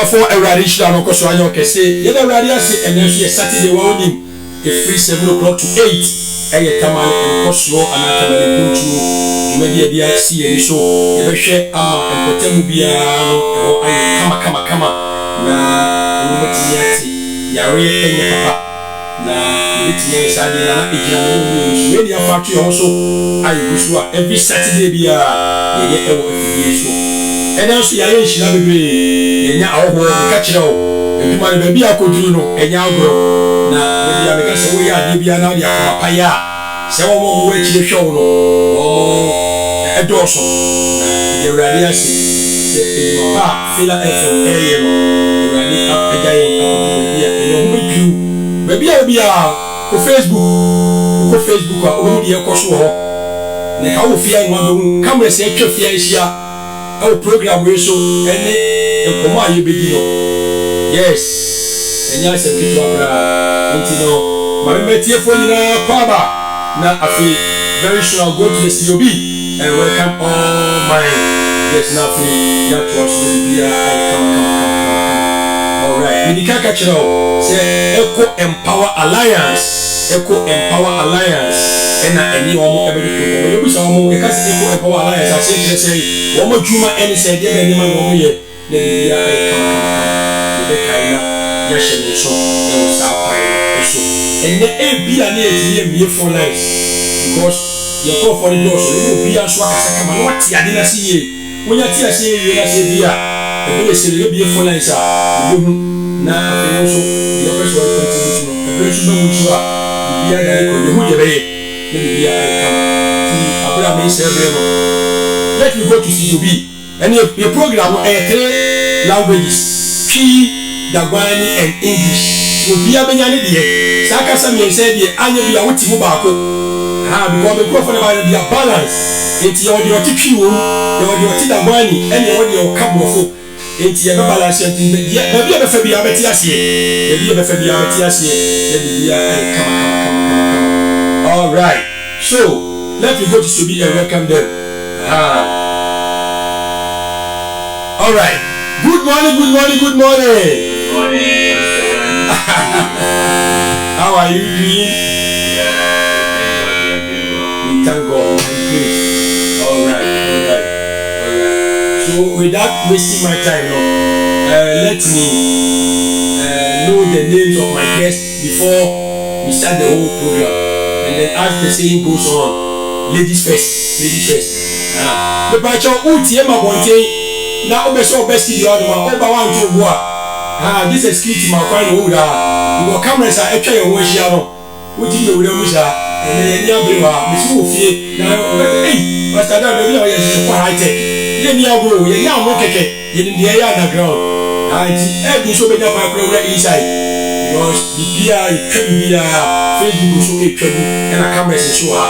for a radish and also I can say, yeah, radius and then Saturday morning, free 7 o'clock to 8. I tamale and Cosro and Atamale Bunchu, maybe a see any show, ever share Ama and Potemubiano, or I kama. Na umetinyati ya we enye papa na umetinya sadi na ejina no media factory also ayigusu every Saturday bia ye ewo afidie so ena so ya ye nhira bebre yenya awo ka kire o eduma ne bia akoduru no enya agro na media me ka se wo ya ade bia na ade akoma ya se wo mo wo akire hwe wo no wo edoso na de radio ase se eduma FIILA FM eye no Baby, ko Facebook o di e koso ho na ka wo fia nwa be camera se atwa fia hia e program we so ene enkomo aye bedi no yes enya se kitu abra ntino ma me tie fo nyina kwaba na afi very soon I'll go to the COB and welcome all my yes na fi ya trust the bia come alright medika ka chiro say EcoEmpower Alliance ena eni omo ebe to we busa omo e ka say EcoEmpower Alliance ase say omo djuma eni say de be ni ma omo ye na bia de kaina ya shene so e wo sa pa so ene e bia na e die for life because you call for the door so you bia so akasa kama no ti ade na siye wonya ti ase ye na se bia e be se le bia for life a na afenso the office will continue to eventually be mutual bia na ko de hu je be na bia come ti abra me se bre no let me go to COB and your program 3 languages P Dagwani and English so bia benya ne de saka sa me se de anya bia wuti mu ba ko because the growth of the balance enti your titwi wo your ti Dagwani and your kabofo enti ya balance enti na bia be fa bia beti ase ya bia be fa bia beti ase ya bia come all right so let me go to COB and welcome them all right good morning how are you doing? We thank God and grace. All right. So without wasting my time, let me know the names of my guests before we start the whole program. And then as the saying goes on, ladies first. The bacho uti ema bonte na obeso besti di oduma oba wan to boa. This is script my kwai no da. You cameras are etwa your worship no. Uti no wura musa. And then brewa misu ofie na hey pastor da baby o yes for high tech. Ye ni agro ye nya mo keke ye ni dey underground. Every so be na for inside. Because bibia bibia Facebook so e twabu and a camera show ha.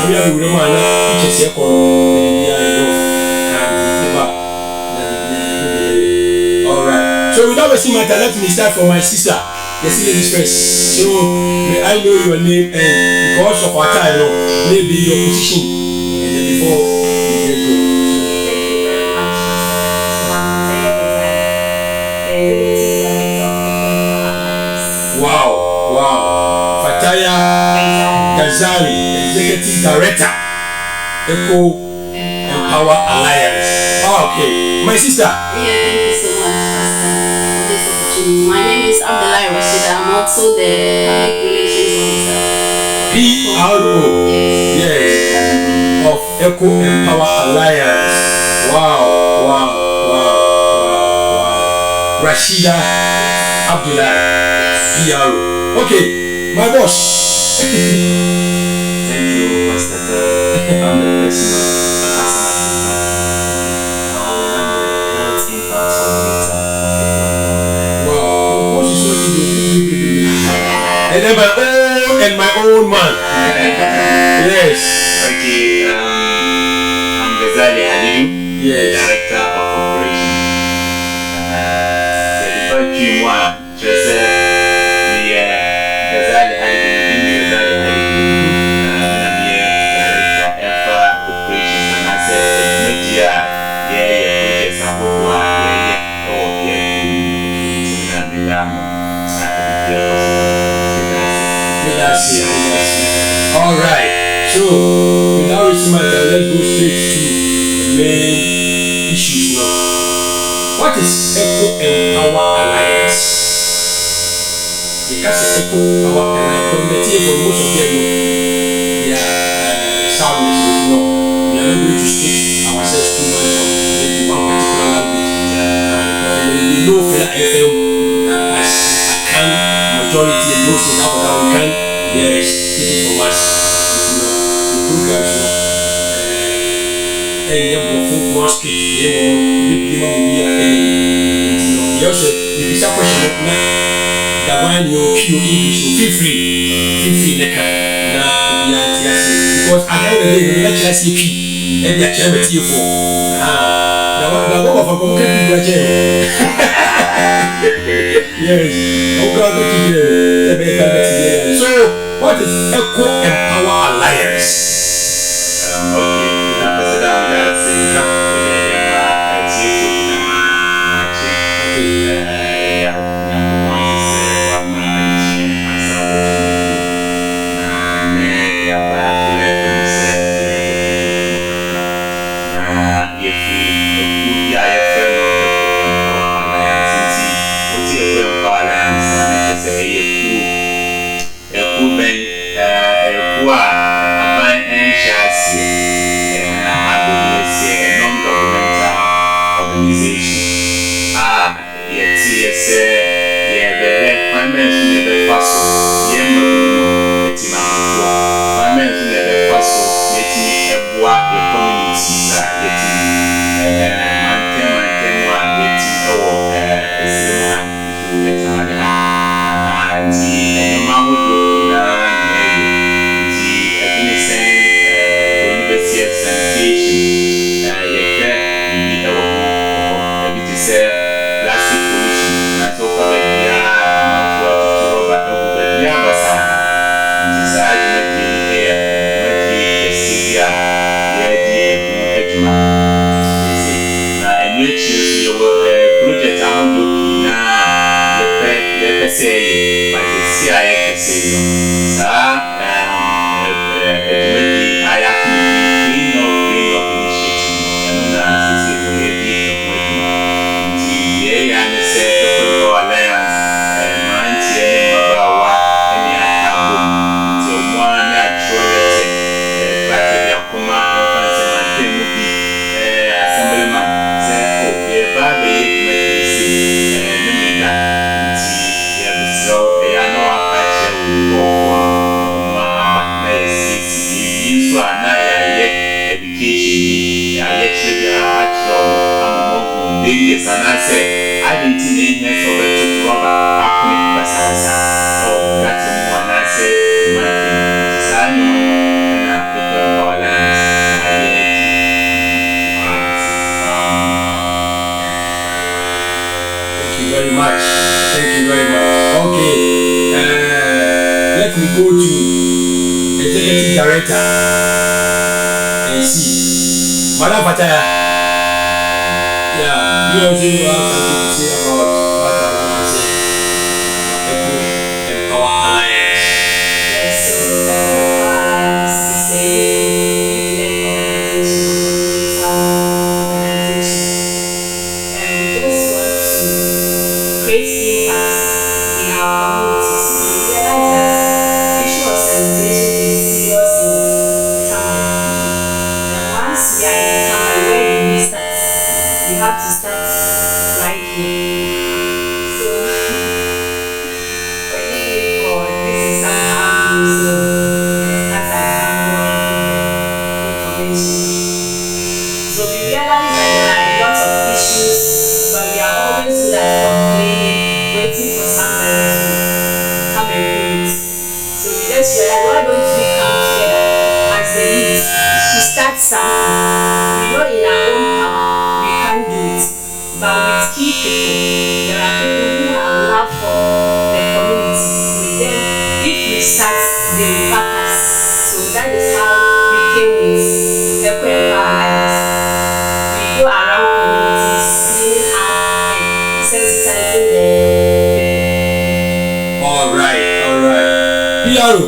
We have a woman na picture se ko bibia no. All right. So without wasting my time, let me start from my sister. Yes, ladies first. So may I know your name and because of our time, maybe your position and then before we get go. Wow. Fataya Gazali, Executive Director, EcoEmpower Alliance. Oh, okay. My sister. Yeah, thank you so much, Pastor, for this opportunity. My name is Abdullah Rashida. I'm also the Public Relations Officer. PRO. Yes. Of EcoEmpower Alliance. Wow. Rashida Abdullah. PRO. Okay, my boss. Thank you, Pastor. I'm the person and then my own man. Yes. Okay, I'm Ghazali Halidu, Director of Operations. Ghazali Halidu, Director of Operations, and I said, All right. So without wasting my time, let's go straight to the main issues now. What is EcoEmpower Alliance? Because EcoEmpower Alliance, from the team for most of them, soundness, we are not going to speak ourselves too much into one particular language. We know FIILA FM as a can majority and those in Africa we can take it from us. The programs and you more speak, you also the visa question the one you English feel free because at the end of the day you let us see and you are trying to see for the one of a concrete budget. Yes, so what is EcoEmpower Alliance? Thank you very much. Okay, let me go to Executive Director and see. Madam Fataya, yeah, you also have something to say about what I want to say. EcoEmpower Alliance. Yes, so EcoEmpower Alliance is a organization, and we just want to create impact in our communities. We realize that the issue of sanitation is serious in town. And once we are in town, where do we start? We have to start right here. So forgive me for this is somehow using as an example information. So we realize that there are a lot of issues, but we are always good at complaining, waiting for somebody to come and do it. So we just realize, why don't we come together as the youth to start something? We know in our own power we can't do it, but with key people, there are people who have love for the community. With them, if we start, they will back us. So that is how we came with EcoEmpower Alliance. We go around communities, cleaning up and sensitizing them. All right. PRO,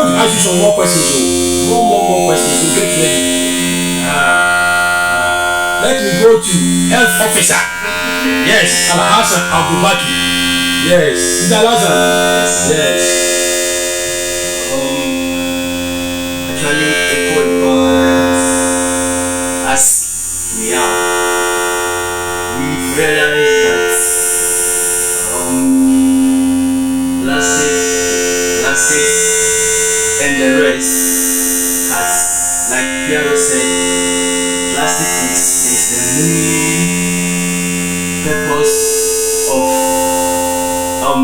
going to ask you some more questions. So more questions. So get ready. Let me go to health officer. Yes, Alhassan Abubakar. Yes, is that Alhassan? Yes. Actually, EcoEmpower Alliance, as we are, we've realized that plastics and the rest, as like Piero said, plastic is the main purpose of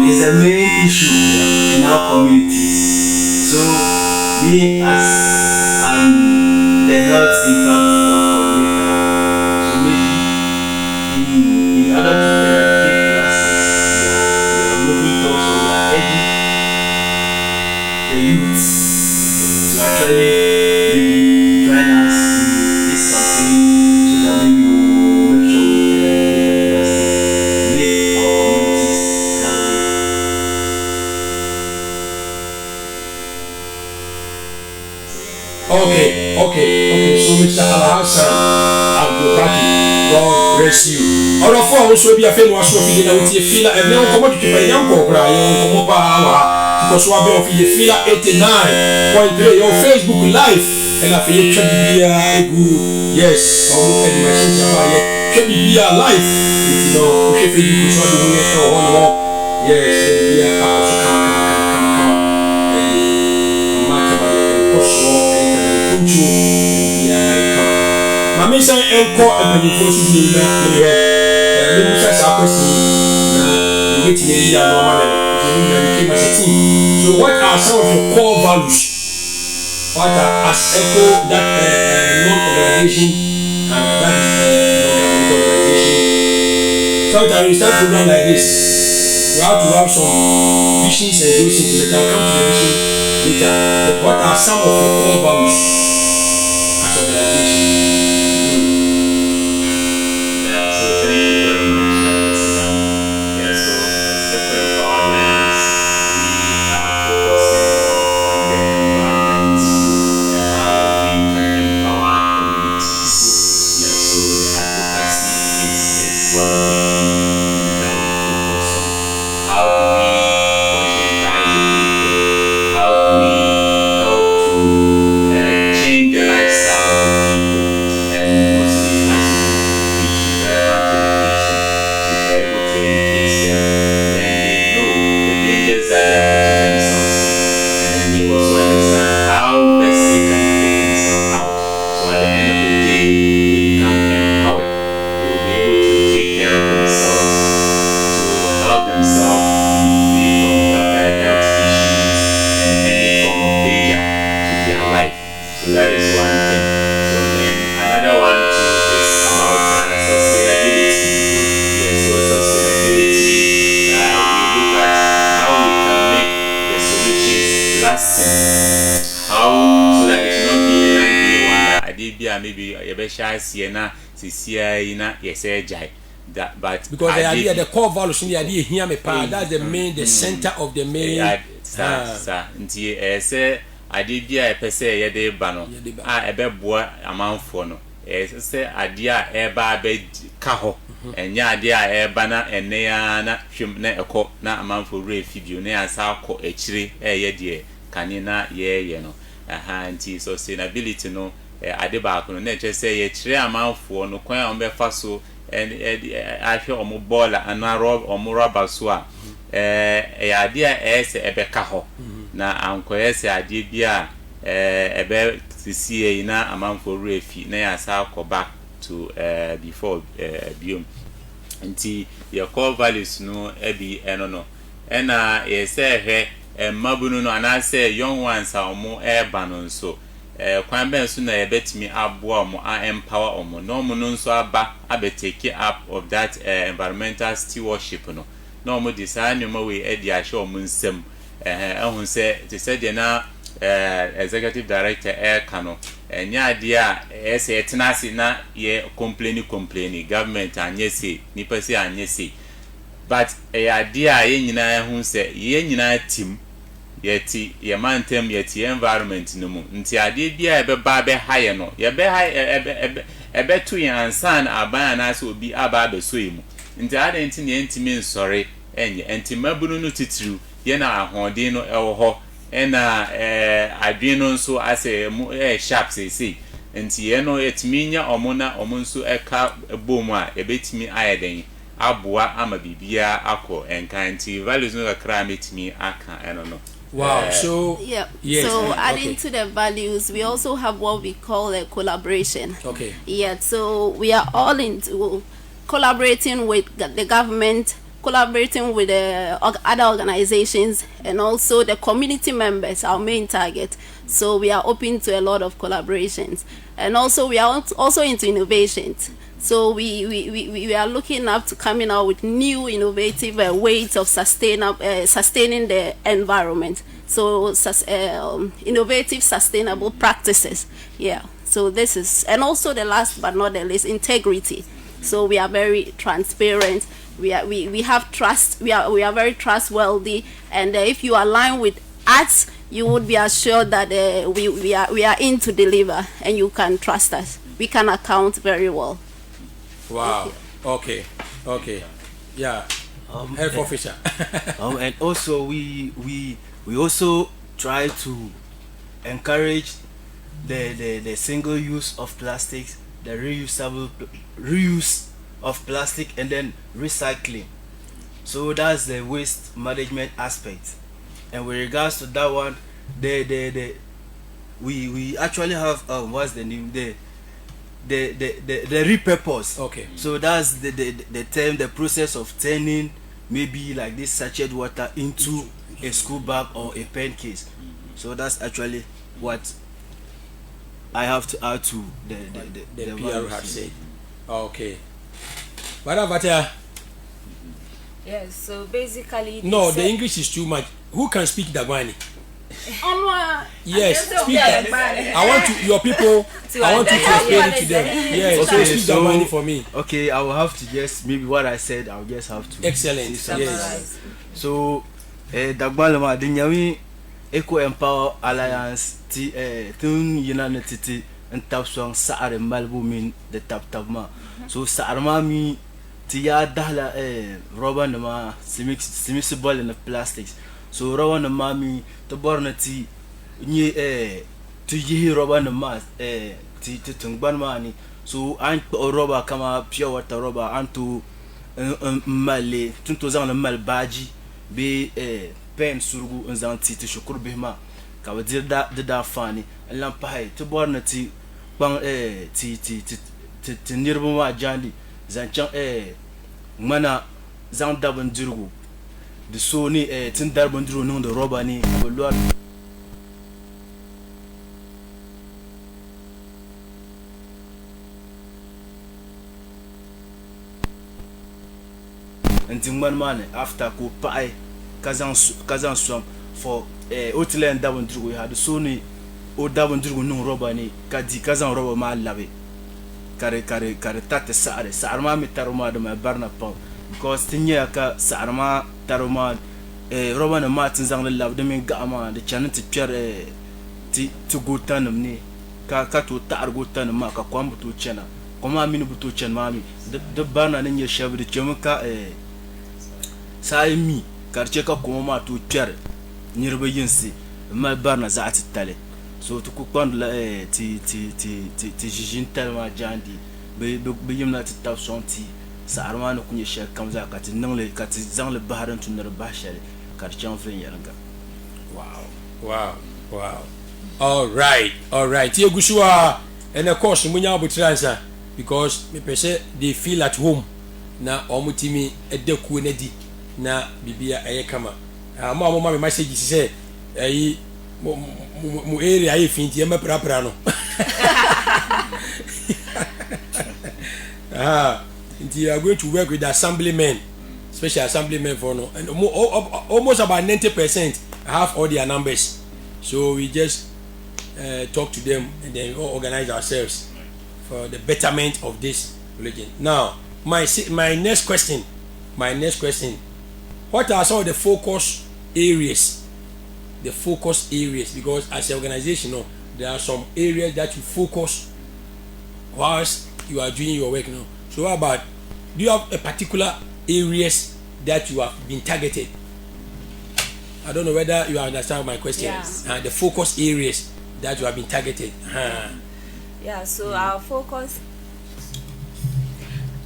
is the main issue in our communities. So we as the health impact coordinator, so maybe in order to eradicate plastics, we are moving towards, or we are urging the youth to actually maybe join us in this campaign, so that maybe we will make sure we eradicate the plastic, make our communities healthy. Okay. So Mr. Alhassan Abubakar, God bless you. All of us also be a fan was so feeling out here FIILA FM. Now come to pay young program. Come up because we are on FIILA 89.3 on Facebook Live. And I feel yes, I'm at my sister live. You know, we Facebook so do we one more. Yes, come. Mami say enko ebanifo so bi na me me musa sa question na we tie ya normal so what are some of your core values what are as echo that non-organization and that organization sometimes you start program like this you have to have some visions and those things that can come to the vision later but what are some of your core values as organization? Maybe a Siena, Sisia, yes, that, but because the idea, the core values in the idea here, me pa, that's the main, the center of the main. Sir, say I did be a per se, a day bano, a bed boy amount for no. Say idea air bar bed caho, and ya dear air banner and neana, shimne a coat, not amount for refuge, near South Co. a tree, a dear, canina, ye, no. Auntie, so sustainability no. Adebaako no nature say ye kire amanfo no kwan a ombefa so ahwe omo bola anaro omo rubber so a ade a ese ebeka ho na ankoye se ade bia ebe sisie na amanfo refi na ya sa back to before biom nti your core values no ebi eno no na ye say hwe mabunu no anase young ones a omo eba no nso kwan ben so na yebetimi aboa mo empower omo no mo no nso aba abetake up of that environmental stewardship no no mo design no we edi ahwe omo nsem ehun se te said na executive director kano enya ade a ese etenase na ye complain government anyese nipa se anyese but ade a ye nyina ehun se ye nyina team yeti ye mantem yeti environment no mu nti ade bia ebeba be haye no ye be haye ebe to yan san aban na so obi aba be so emu nti ade nti ne ntimi nsore enye nti mabunu no titiru ye na ahode no ewo ho ena adwen no nso ase mu sharp sei nti ye no etimi nya omona omonso eka bomu a ebetimi ayeden aboa ama bibia akọ enkanti values no kakra metimi aka eno no. Wow. So yeah. Yes. So adding to the values, we also have what we call a collaboration. Okay. Yeah. So we are all into collaborating with the government, collaborating with the other organizations, and also the community members, our main target. So we are open to a lot of collaborations, and also we are also into innovations. So we are looking up to coming out with new innovative ways of sustaining the environment. So innovative sustainable practices. Yeah. So this is, and also the last but not the least, integrity. So we are very transparent. We have trust. We are very trustworthy, and if you align with us, you would be assured that we are in to deliver, and you can trust us. We can account very well. Wow. Okay. Yeah. Health officer. And also we also try to encourage the single use of plastics, the reuse of plastic, and then recycling. So that's the waste management aspect. And with regards to that one, we actually have what's the name, the repurpose. Okay. So that's the term, the process of turning maybe like this sachet water into a school bag or a pen case. So that's actually what I have to add to the PR have said. Okay. What about Yes. So basically, no, the English is too much. Who can speak Dagwani? Yes, speak. I want to your people. I want you to explain it to them. Yes, Okay, speak so Dagwani for me. Okay, I will have to just maybe what I said. I'll just have to. Excellent. say something. Yes. So, Dagbalama dinyawi EcoEmpower Alliance ti tun yinana titi ntapsong saare malbu min de tapma. So saarma mi ti ya dahla rubber nama semi-ball in plastics. So rubber nama mi to borna ti ni ti yi rubber nama ti tungban mani. So an rubber kama pure water rubber antu male tunto zang mal baji be pen surgu nzang ti shukur bihma ka wadir da fani lan pai to borna ti bang ti nirbu ma jandi zanchan mana zang daban dirgu de so ni tin darban diro non de roba ni bolwa until one man after ko pai kazan swam for outland daban dirgu we had so ni o daban dirgu non roba ni kadi kazan roba ma labe kare tate saar ma mi taruma de ma barna pam because tinya ka saar ma taruma roba na ma tin zang lab de min ga ma de chanin ti pier ti gutanum ni ka to tar gutanum ma ka kwam butu chena kuma min butu chen ma mi de barna ne shabu de chemka sai mi karche ka kuma ma to pier nirba yinsi ma barna zaati tale so to kwand la ti jijin tellement jandi be yimna ti taw sonti sa armano kunye shek kamza kati nangle kati zang le baharan tu nar bashare karche en fen yanga. Wow. All right. Tie gushua and of course munya obutransa because me pese they feel at home na omutimi edeku na di na bibia ayekama ma me message say ayi mu area ayi finti ema pra no you are going to work with the assemblymen, special assemblymen for no, and almost about 90% have all their numbers. So we just talk to them and then all organize ourselves for the betterment of this religion. Now, my next question, what are some of the focus areas the focus areas, because as an organization, no, there are some areas that you focus whilst you are doing your work. No, so how about, do you have a particular areas that you have been targeted? I don't know whether you understand my question. Yeah. The focus areas that you have been targeted. Yeah, so our focus,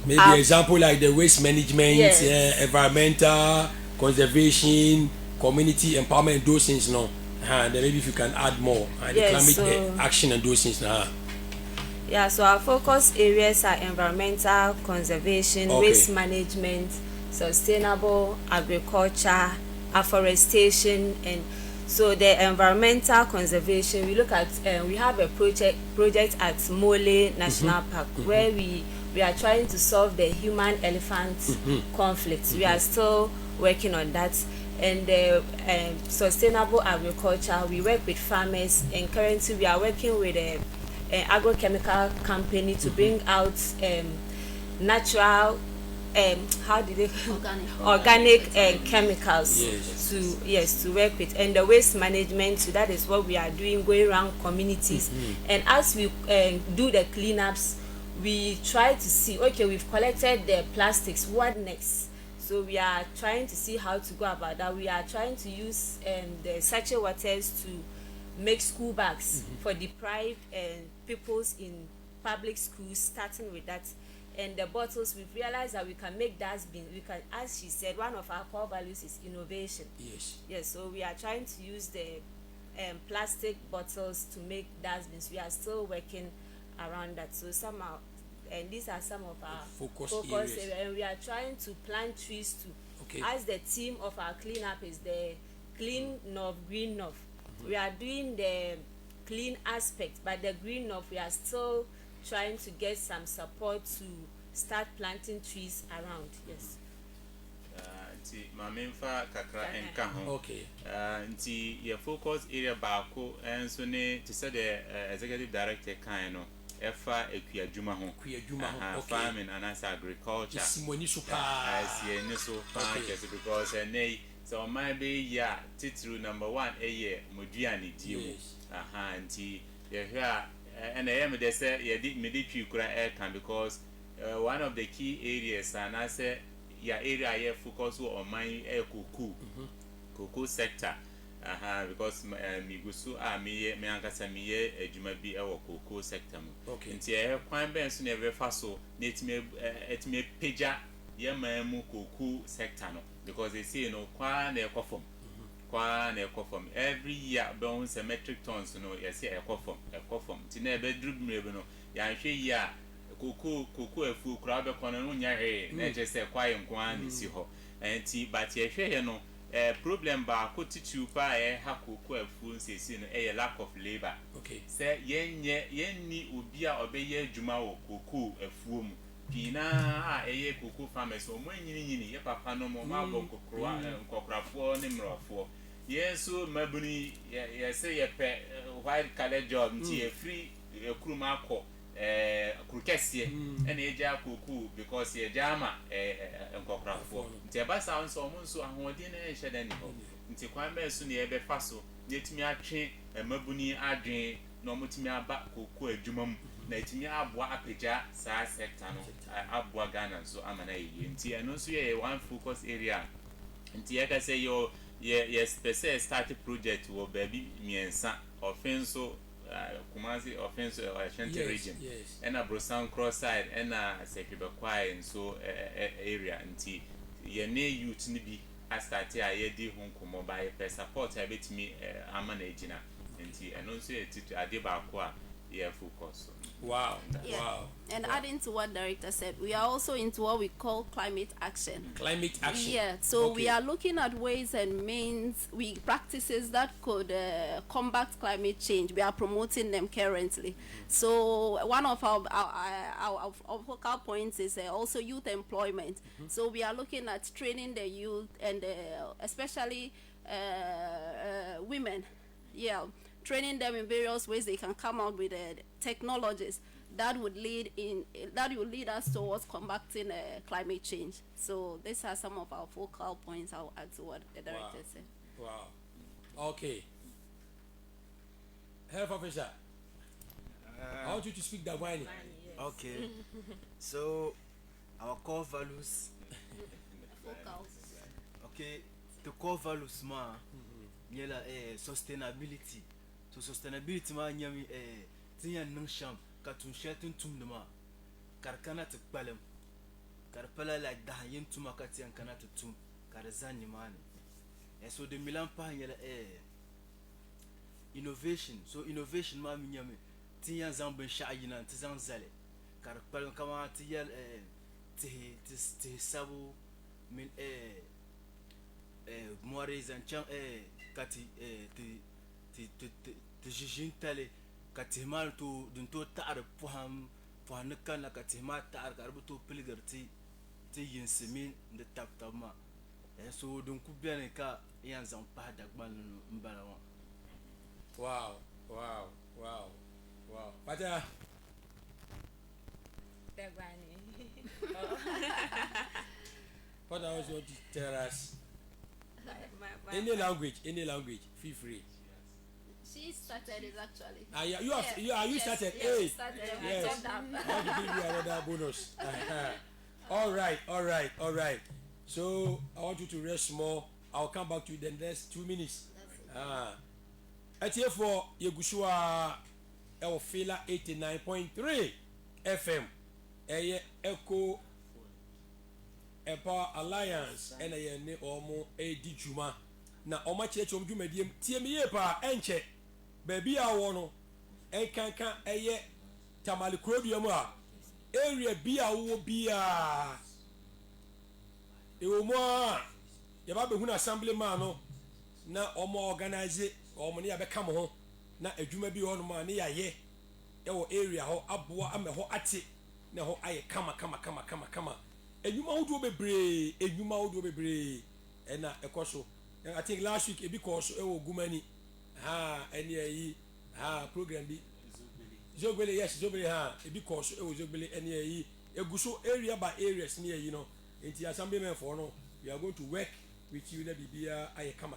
Maybe example like the waste management, yes. Environmental conservation, community empowerment, those things. No, then maybe if you can add more, the Yes, climate action and those things. Yeah, so our focus areas are environmental conservation, waste management, sustainable agriculture, afforestation, and so the environmental conservation, we look at, we have a project at Mole National Park where we are trying to solve the human-elephant conflict. We are still working on that. And the sustainable agriculture, we work with farmers, and currently we are working with an agrochemical company to bring out natural organic chemicals to work with. And the waste management, so that is what we are doing, going around communities. And as we do the cleanups, we try to see, okay, we've collected the plastics, what next? So we are trying to see how to go about that. We are trying to use the sachet waters to make school bags for deprived peoples in public schools, starting with that. And the bottles, we've realized that we can make dustbin. We can, as she said, one of our core values is innovation. Yes, so we are trying to use the plastic bottles to make dustbins. We are still working around that. So somehow, and these are some of our focus areas. And we are trying to plant trees too. As the theme of our cleanup is the clean north, green north. We are doing the clean aspect, but the green north, we are still trying to get some support to start planting trees around. Yes. Nti mamemfa kakra enka ho. Nti your focus area baako enso ne to say the executive director kan no efa ekuadwuma ho. Farming and as agriculture. Simoni super. Ni so because so my be ya titru number 1 moduane dio. Nti ye hwa and I am they say medicine can, because one of the key areas, and I say your area focus on my cocoa sector. Because migusu me ankasa me ejuma bi e cocoa sector. Nti e kwan ben so na be fa so na etime peja ye mu cocoa sector no, because they say no kwa na ekofom. From every year bound some metric tons, yes, a coffin. Tina bedroom no, Yanshe ya, cocoa a full crowd upon an unya, just say quiet and see her. And tea, but ye share no problem bar could teach you by a cocoa food, says a lack of labor. Say yen ni ubia obey juma or cocoa a fool. Pina a cocoa farmers, or when you papa no more marble cocra for nimro for. Yes, so Mabuni, yes, say a white colored job, tea free crumako, Krukesia, and a jar cuckoo, because ye jama and cocra for. Teba sounds almost so unwardine shed any home. Ntiquambe soon ye be faso, yet me a chain, and Mabuni adrin, no mutimia back cocoa jumum, Natimia bois apeja, sa sectano, abwa Ghana, so am an A. And also a one focus area. And Tiaka say your yes, per se started project will baby me and son offenso Kumasi offense or Ashanti region. And a Brosan cross side and a Sekiba Kwai and so area until ye ne youth nibi I started a year di home come by per support a bit me a managina and also a deba qua yeah focus. Wow. And adding to what director said, we are also into what we call climate action. Yeah, so we are looking at ways and means, practices that could combat climate change. We are promoting them currently. So one of our focal points is also youth employment. So we are looking at training the youth and especially women. Training them in various ways they can come out with technologies that would lead us towards combating climate change. So these are some of our focal points. I'll add to what the director said. Wow. Okay. Health officer, I want you to speak the whining. Okay. So our core values. Okay. The core values ma yela sustainability. So sustainability ma nyami tinya nungsham katun shetun tumduma karkana tikbalem karpala la dahayin tuma katiyan kana tum karzani mani. So the Milan pa yela innovation. So innovation ma minyami tinya zamben shayina tizan zale karpala kama tiyal ti sabu min moires and cham kati ti jijin tale kati mal to dun to tar poham pohanukan la kati ma tar karbuto pilgarti ti yinsimin de taptama so dun ku bien ka yan zan pa dagbal no mbalawa. Wow. Pata. What I was going to tell us. Any language, feel free. She started it actually. You started. Yes, started. Yes. I want to give you another bonus. All right. So I want you to rest more. I'll come back to you in the next 2 minutes. At here for Yegushua FIILA 89.3 FM. EcoEmpower Alliance and a ne omo edi juma na oma cheche om dwumadiem tie me ye pa enche baby a wo no enkanka eye tamale krobia mu a area bi a wo bi a ewo mo a ye ba be hu na assemblyman no na omo organize omo ne ya be kam ho na adwuma bi ho no ma ne ya ye ewo area ho aboa ame ho ate na ho aye kama enyuma wodo bebre ena ekoso. I think last week ebi koso ewo gumani eni ayi program bi zogbele yes zogbele ebi koso ewo zogbele eni ayi eguso area by areas ni ayi no enti assemblyman for no we are going to work with you na bibia aye kama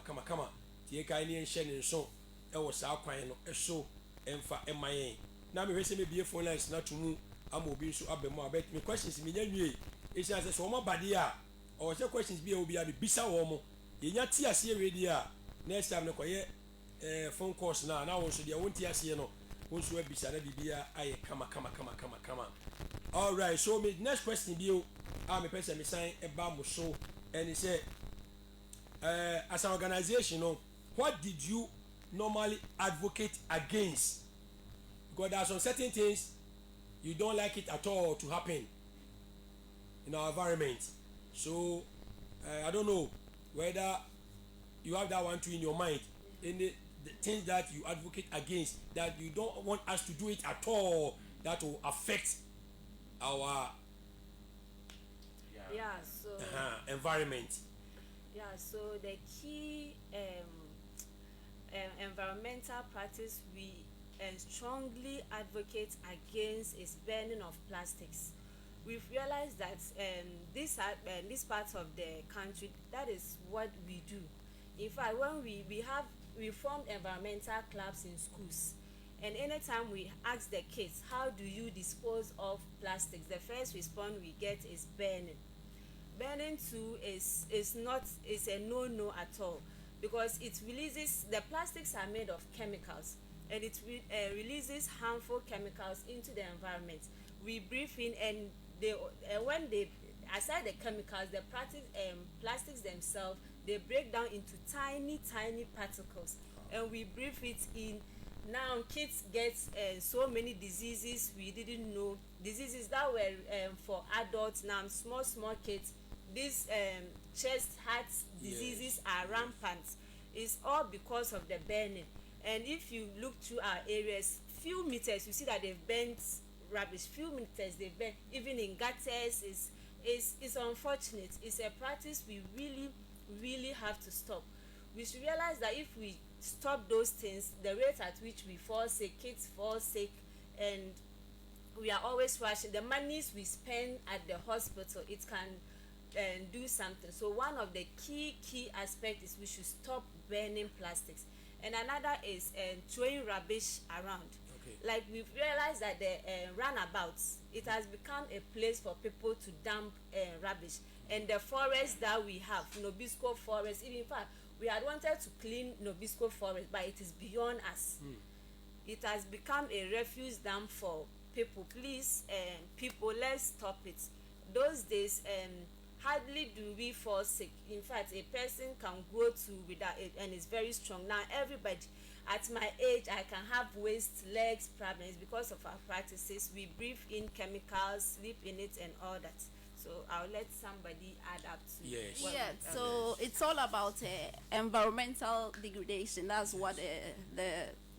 tie kai ni enhye ne nso ewo saa kwan no eso emfa emayen na me hwese me bie phone lines na tumu ama obi nso abemu abet me questions me nyanwie esi ase so mo bade a o se questions bi e obi abi bisa wo mo yenya ti ase ready a next time ne koye phone calls na wo nso de won ti ase no won so abisa na bibia aye kama all right. So me next question bi o me person me sign e ba mo so and he say as an organization no what did you normally advocate against, because there are some certain things you don't like it at all to happen in our environment. So I don't know whether you have that one too in your mind, in the things that you advocate against, that you don't want us to do it at all, that will affect our environment. So the key environmental practice we strongly advocate against is burning of plastics. We've realized that this part of the country, that is what we do. In fact, when we formed environmental clubs in schools, and anytime we ask the kids, how do you dispose of plastics, the first response we get is burning. Burning too is a no at all, because it releases, the plastics are made of chemicals, and it releases harmful chemicals into the environment. We breathe in, and when they, aside the chemicals, the plastics themselves, they break down into tiny particles, and we breathe it in. Now kids get so many diseases we didn't know, diseases that were for adults. Now small kids, these chest heart diseases are rampant. It's all because of the burning. And if you look through our areas, few meters, you see that they've burnt rubbish. Few meters they've burnt, even in gutters. It's unfortunate. It's a practice we really have to stop. We should realize that if we stop those things, the rate at which we fall sick, kids fall sick, and we are always rushing. The monies we spend at the hospital, it can do something. So one of the key aspects is we should stop burning plastics, and another is throwing rubbish around. Okay. Like we've realized that the roundabouts, it has become a place for people to dump rubbish, and the forest that we have, Nobisco forest, even in fact we had wanted to clean Nobisco forest, but it is beyond us. It has become a refuse dump for people. Please, people, let's stop it. Those days, hardly do we fall sick. In fact, a person can go to without it and is very strong. Now everybody at my age, I can have waist, legs problems because of our practices. We breathe in chemicals, sleep in it, and all that. So I'll let somebody add up to. Yes. Yeah, so it's all about environmental degradation. That's what the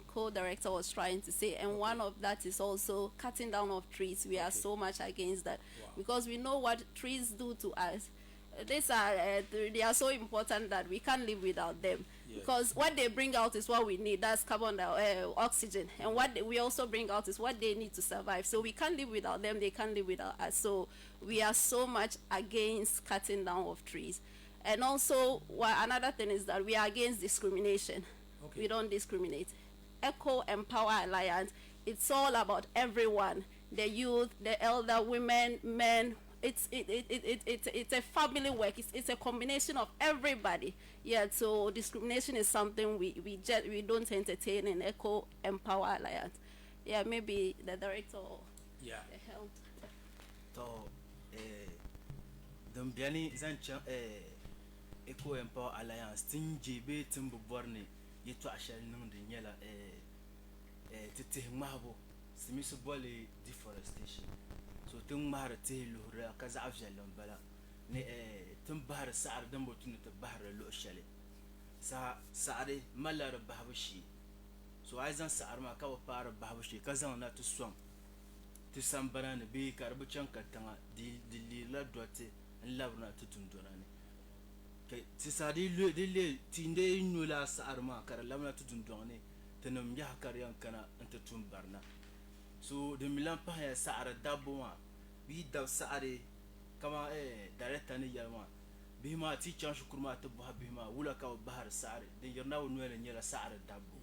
co-director was trying to say, and one of that is also cutting down of trees. We are so much against that because we know what trees do to us. These are they are so important that we can't live without them, because what they bring out is what we need. That's carbon oxygen, and what we also bring out is what they need to survive. So we can't live without them, they can't live without us. So we are so much against cutting down of trees. And also another thing is that we are against discrimination. We don't discriminate. EcoEmpower Alliance, it's all about everyone, the youth, the elder, women, men. It's a family work. It's a combination of everybody. Yeah, so discrimination is something we don't entertain in EcoEmpower Alliance. Yeah, maybe the director or the health. So Dumbiani Zancha EcoEmpower Alliance Tinjibe Timbuborne Yetu Ashel Nung de Nyela Tete Mabo Simisu Bole deforestation. So tum bahar tehlu ra kaza afjalon bala ne tum bahar sa'ar dan botun ta bahar lo shale sa'are malar bahbashi. So aizan sa'ar ma ka fara bahbashi kaza na to som to sambarane be karbuchan katanga dilila dote labna to tundurane ke tisadi le dile tinde nula sa'ar ma kar labna to tundurane tanum ya karyan kana anta tumbarna. So the milan pa ya sa'ar dabwa bi da sa'are kama director ni yalma bima ti chan shukurma to ba bima wula ka bahar sa'are de yarna wonu ele nyela sa'ar dabbo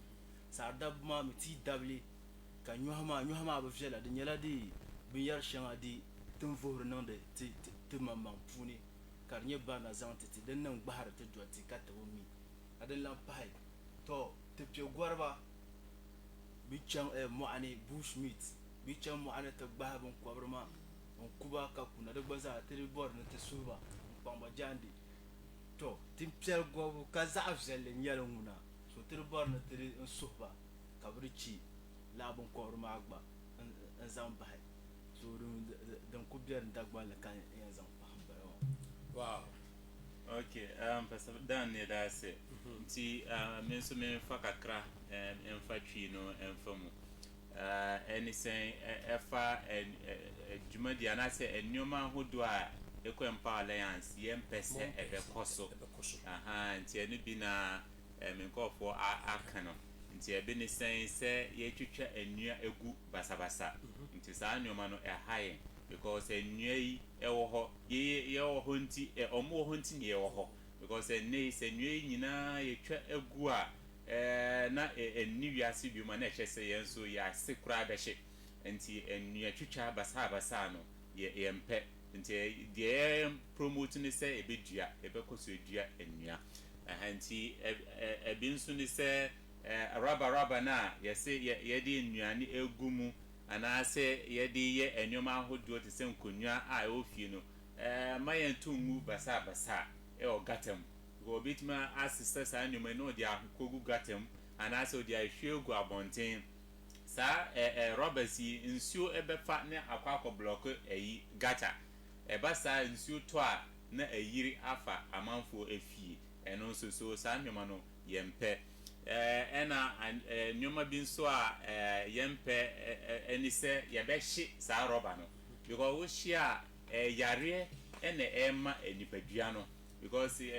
sa'ar dabma mi ti dabli ka nyuhama ba fela de nyela di bi yar shanga di tum vohur non de ti mamam puni kar nye bana zantiti den nan bahar to doti ka to mi adan lam pai to te pye gwarba bichan moane bushmeat bichan moane ta babon kwabrama on kuba ka kuna de gbaza tiri bor na te suba bamba jandi to tim pyer gobu ka za afzelle nyalo nguna so tiri bor na tiri suba kabrichi labon kwabrama agba an zamba so dan kubiyar dagba la kan yan zan fahamba. Wow. Okay, Pastor Dan da se nti me so me fa kakra emfa twi no emfamu anything efa jumadi anase enyoma hodo a EcoEmpower Alliance yempese ebekoso nti enu bi na menkofo aka no nti ebe ne se yetwetwa enua egu basabasa nti saa nyoma no ehaye because enui ewo ho ye wo ho nti omo ho nti ne wo ho because enui se enui nyina yetwa egu a na enni wiase bi ma na ehese yen so ya sekura be hye nti enui atwitwa basa no ye mpe nti de promote ne se ebedua ebekoso edua enua nti ebi nso ne se rubber na yese ye de ennuane egu mu anase yedi ye enyoma ahodo te se nkonwa a ofie no mayen tungu basa o gatem go bitima assist sa enyoma no dia akogu gatem anase odi ahwegu abonten sa robesi nsuo ebefa ne akwakọ block eyi gata basa nsuo to a na ayiri afa amanfo efie eno so sa enyoma no yempe ena nyoma bi nso a yempe enise yebehye sa roba no because wo hia yare ena ema enipadua no because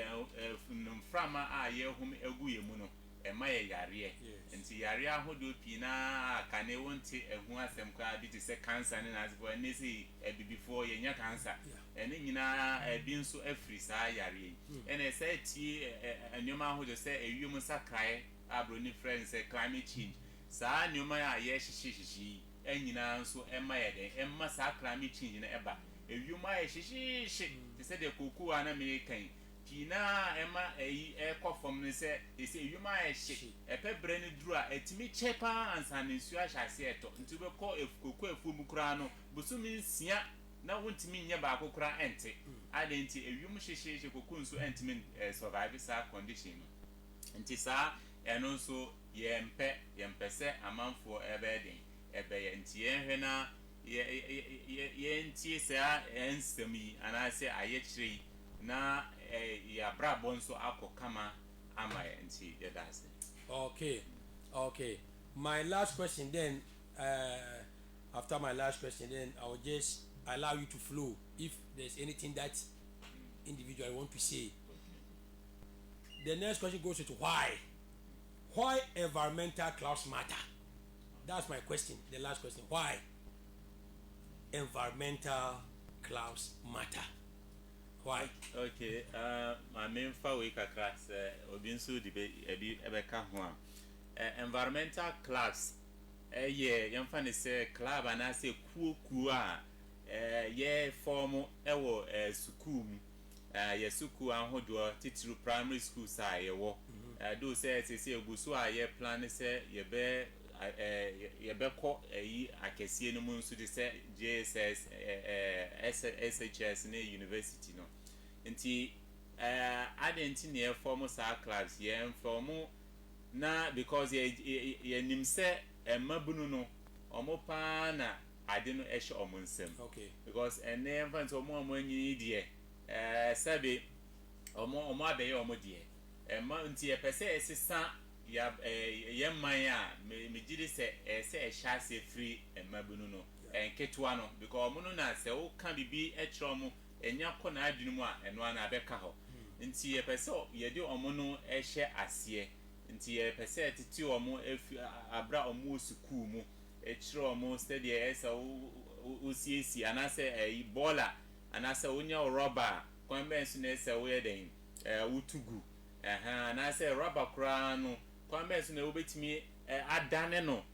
frama a yehum egu yemu no ɛma yɛ yareɛ nti yareɛ ahodoɔ pii na kane wonte ɛho asɛm koraa bi te sɛ cancer ne n'asefo ɛne sɛ abibifoɔ yɛnya cancer ɛne nyinaa ɛbi nso afiri saa yareɛ ɛna ɛsɛ tie nneɛma ahodoɔ sɛ ewiem sakraeɛ abroni friends sɛ climate change saa nneɛma a yɛhyehyehyehyɛ ɛnyinaa nso ɛma yɛ den ɛma saa climate change no ɛba ewiem ayɛ hyehyehye te sɛ deɛ kookoo a na mekan pii na ɛma ɛyi ɛkɔ fam no sɛ ɛsɛ ewiem ayɛ hye ɛpɛ brɛ no duru a ɛtumi kyɛ paa ansa ne nsuo ahyɛ ase ɛtɔ nti wobɛkɔ kookoo afuo mu koraa no bosomi nsia na wontumi nyɛ baako koraa ɛnte ade nti ewiem hyehyehye kookoo nso ɛntumi survive saa condition no nti saa ɛno nso yɛmpɛ sɛ amanfoɔ ɛbɛyɛ den ɛbɛyɛ nti yɛnhwɛ na yɛntie saa ɛnsɛm yi anaasɛ ayɛkyerɛ yi na yɛabrabɔ nso akɔ kama ama yɛ nti yɛda ase. Okay. My last question then, after my last question then I will just allow you to flow if there's anything that individual want to say. The next question goes to why environmental clouds matter. That's my question, the last question. Why environmental clouds matter? Why? Okay, my main we kakra sɛ obi nso de ebi ɛbɛka ho a environmental clouds yɛmfa ne sɛ club anaasɛ kuo a yɛ form ɛwɔ sukuu mu yɛ sukuu ahodoɔ titiri primary schools a yɛwɔ do sɛ sɛ egu so a yɛ plan sɛ yɛbɛkɔ ayi akɛseɛ no mu nso de sɛ JSS SHS ne university no nti nti ne form saa clubs yɛn form na because yɛnim sɛ mmabunu no ɔmo paa na ade no ɛhyɛ ɔmo nsam because ɛnɛ mfa nti ɔmo anyi deɛ sɛbe ɔmo abɛyɛ ɔmo deɛ nti yɛpɛ sɛ ɛsesa yɛman a megye sɛ ɛsɛ ɛhyɛ ase firi mmabunu no nketewa no because ɔmo no na sɛ woka bibi ɛkyerɛ ɔmo ɛnya kɔ na adwene mu a ɛno ana abɛka hɔ nti yɛpɛ sɛ yɛde ɔmo no ɛhyɛ aseɛ nti yɛpɛ sɛ tete ɔmo abra ɔmo sukuu mu ɛkyerɛ ɔmo sɛdeɛ ɛsɛ wosiesie anaasɛ bɔɔla anaasɛ wonya rɔba kwan bɛn so na ɛsɛ woyɛ den wotugu anaasɛ rɔba koraa no kwan bɛn so na wobɛtumi adane no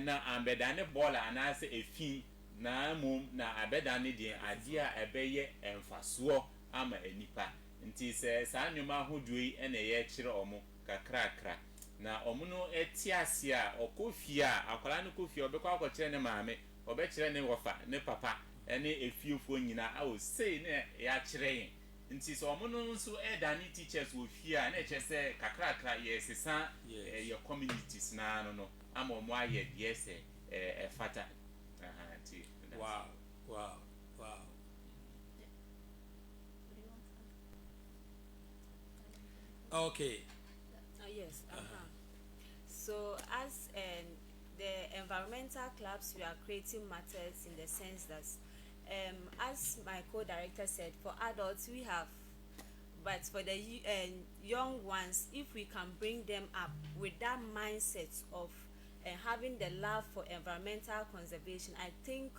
na ambɛdane bɔɔla anaasɛ efin na mom na abɛdane deɛ adeɛ a ɛbɛyɛ mfasoɔ ama anipa nti sɛ saa nnwuma ahodoɔ yi ɛna yɛkyerɛ ɔmo kakrakra na ɔmo no ɛte ase a ɔkɔ fie a akwara no kɔ fie ɔbɛkɔ akɔkyerɛ ne maame ɔbɛkyerɛ ne wɔfa ne papa ɛne efiefoɔ nyinaa a ɔsei na yɛakyerɛ yɛn nti sɛ ɔmo no nso ɛdane teachers wɔ fie a na ɛkyerɛ sɛ kakrakra yɛsesa yɛ communities naa no ama ɔmo ayɛ deɛ sɛ ɛfata wow. Okay. Yes. So as the environmental clubs we are creating matters in the sense that as my co-director said, for adults we have, but for the young ones, if we can bring them up with that mindset of having the love for environmental conservation, I think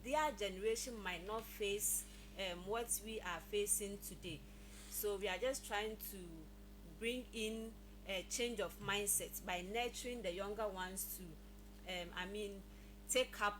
their generation might not face what we are facing today. So we are just trying to bring in a change of mindset by nurturing the younger ones to take up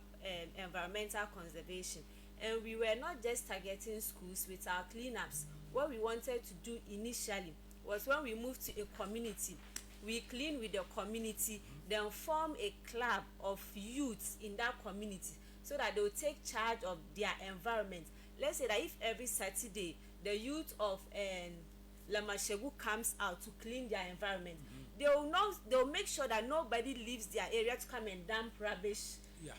environmental conservation. And we were not just targeting schools with our cleanups. What we wanted to do initially was when we moved to a community, we clean with the community, then form a club of youths in that community so that they will take charge of their environment. Let's say that if every Saturday the youth of Lamashegu comes out to clean their environment, they will make sure that nobody leaves their area to come and dump rubbish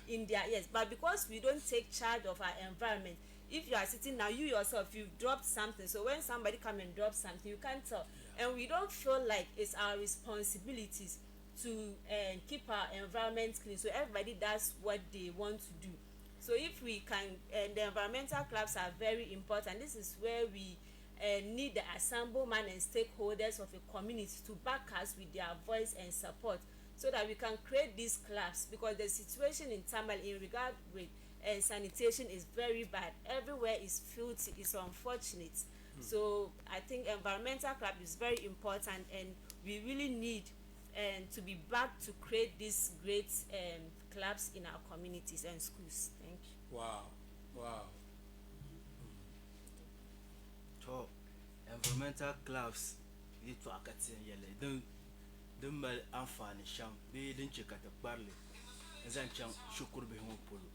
in their ears. But because we don't take charge of our environment, if you are sitting now, you yourself, you've dropped something, so when somebody come and drop something, you can't tell. And we don't feel like it's our responsibilities to keep our environment clean, so everybody does what they want to do. So if we can, the environmental clubs are very important. This is where we need the assemblement and stakeholders of a community to back us with their voice and support, so that we can create these clubs, because the situation in Tamale in regard with sanitation is very bad. Everywhere is filthy. It's unfortunate. So I think environmental club is very important, and we really need to be back to create these great clubs in our communities and schools. Thank you. Wow. So environmental clubs yi to akatin yele dun mal amfani sham bi din ce kata barle zan can shukur bi hon polo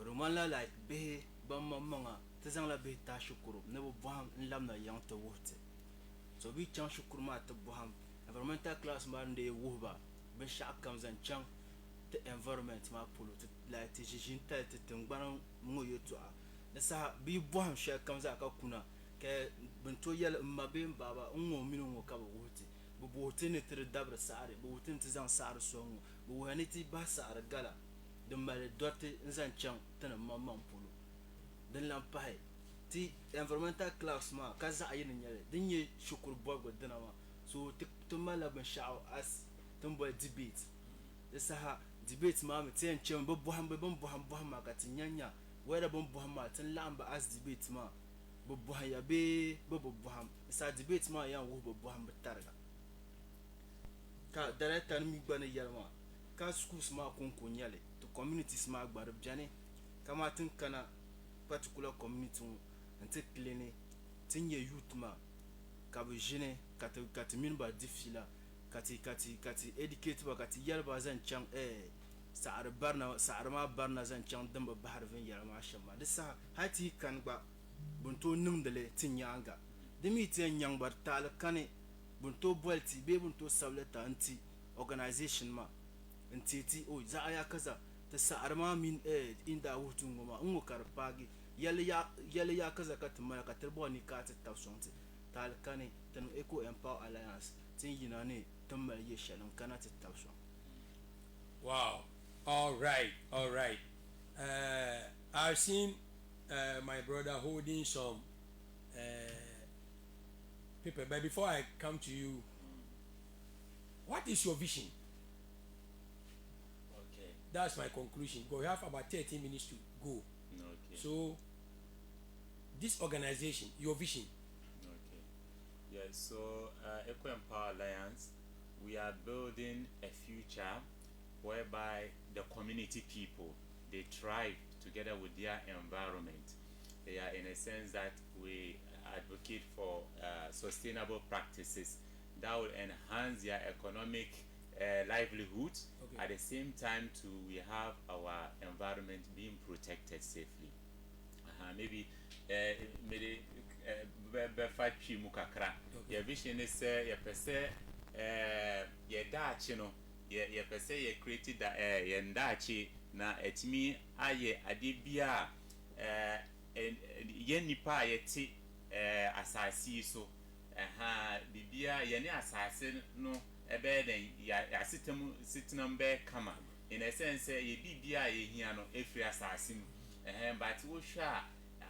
roman la like be ban mamma ta zan la be ta shukuru ne bo bam lamna yang to wote so bi can shukur ma ta boham environmental clubs ma nde wuba be sha kam zan can the environment ma polo la ti jijin ta tungban mo yoto a da sa bi boham sha kam za ka kuna ke binto yel mabin baba ngo minu ngo ka wote bo wote ne tre dabre saare bo wote ne zan saare songo bo wani ti ba saare gala de mal dote zan chan tan mamman polo den lam pai ti environmental class ma ka za ayin nyale din ye shukur bogo dana ma so to mala ban sha'aw as tun boy debate isa ha debate ma mi tin chan bo boham ma ka tinyanya wera bon boham ma tin lamba as debate ma bobo ya be bobo boham sa debate ma yan wo bobo boham targa ka director mi gbana yalma ka schools ma konko nyale to communities ma gbarab jane kama tin kana particular community ante clean tin ye youth ma ka be jene kati min ba difila kati educate ba kati yalba zan chan sa'ar ma barna zan chan damba bahar vin yalma shamma disa hati kan ba bunto numdele tinyanga demi tin nyangbar tal kane bunto bolti be bunto sableta anti organization ma ntiti o za aya kaza ta sa'ar ma min inda hutun goma ngo karpagi yale ya kaza katuma ka terbo ni ka ta tawsonti tal kane tan EcoEmpower Alliance tin yinane tamal ye shalon kana ta tawson. Wow. All right. I've seen my brother holding some paper, but before I come to you, what is your vision? Okay. That's my conclusion. Go. We have about 30 minutes to go. Okay. So, this organization, your vision. Okay. Yeah. So, EcoEmpower Alliance, we are building a future whereby the community people, they thrive together with their environment. They are, in a sense, that we advocate for sustainable practices that will enhance their economic livelihood. Okay. At the same time, too, we have our environment being protected safely. Maybe befachi mukakra. Your vision is your pese your dachi no your pese your created that your dachi na etimi aye adibia yen nipa yeti asasi so bibia ye ne asase no ebe den ya sitem be kama in a sense ye bibia ye hia no efri asase mu but wo hwa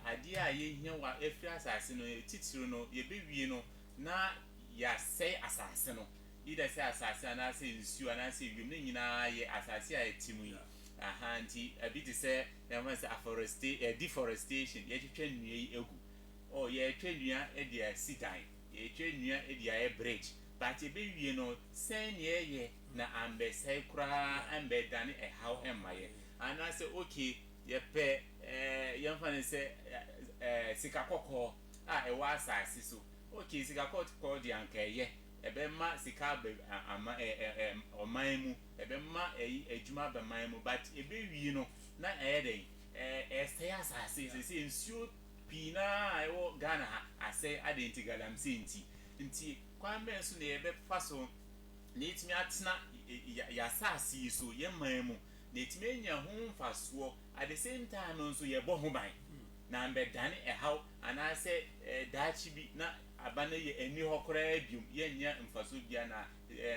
ade a ye hia wa efri asase no titiro no ye bewie no na ya sei asase no ida sei asase na sei nsu na sei wiem ne nyina ye asase a etimu yi anti a bit say there was deforestation ye twetwa nnua yi egu ye twetwa nnua e dia sidan ye twetwa nnua e dia bridge but e be wie no sen ye na ambe sai kura ambe dane e how emaye and I say okay ye pe ye mfane say sika kokko e wa asase so okay sika kokko di ankaye ebe ma sika be ama oman mu ebe ma ejuma be man mu but ebe wi no na den say asase say nsuo pina ewo Ghana ase adenti galamse nti kwambe nso na ebe faso na etimi atena ya asase so ye man mu na etimi enya ho mfaso at the same time no nso ye bo ho ban na mbe dane how anase dachi bi na abana ye eni hokora bium ye nya mfaso bia na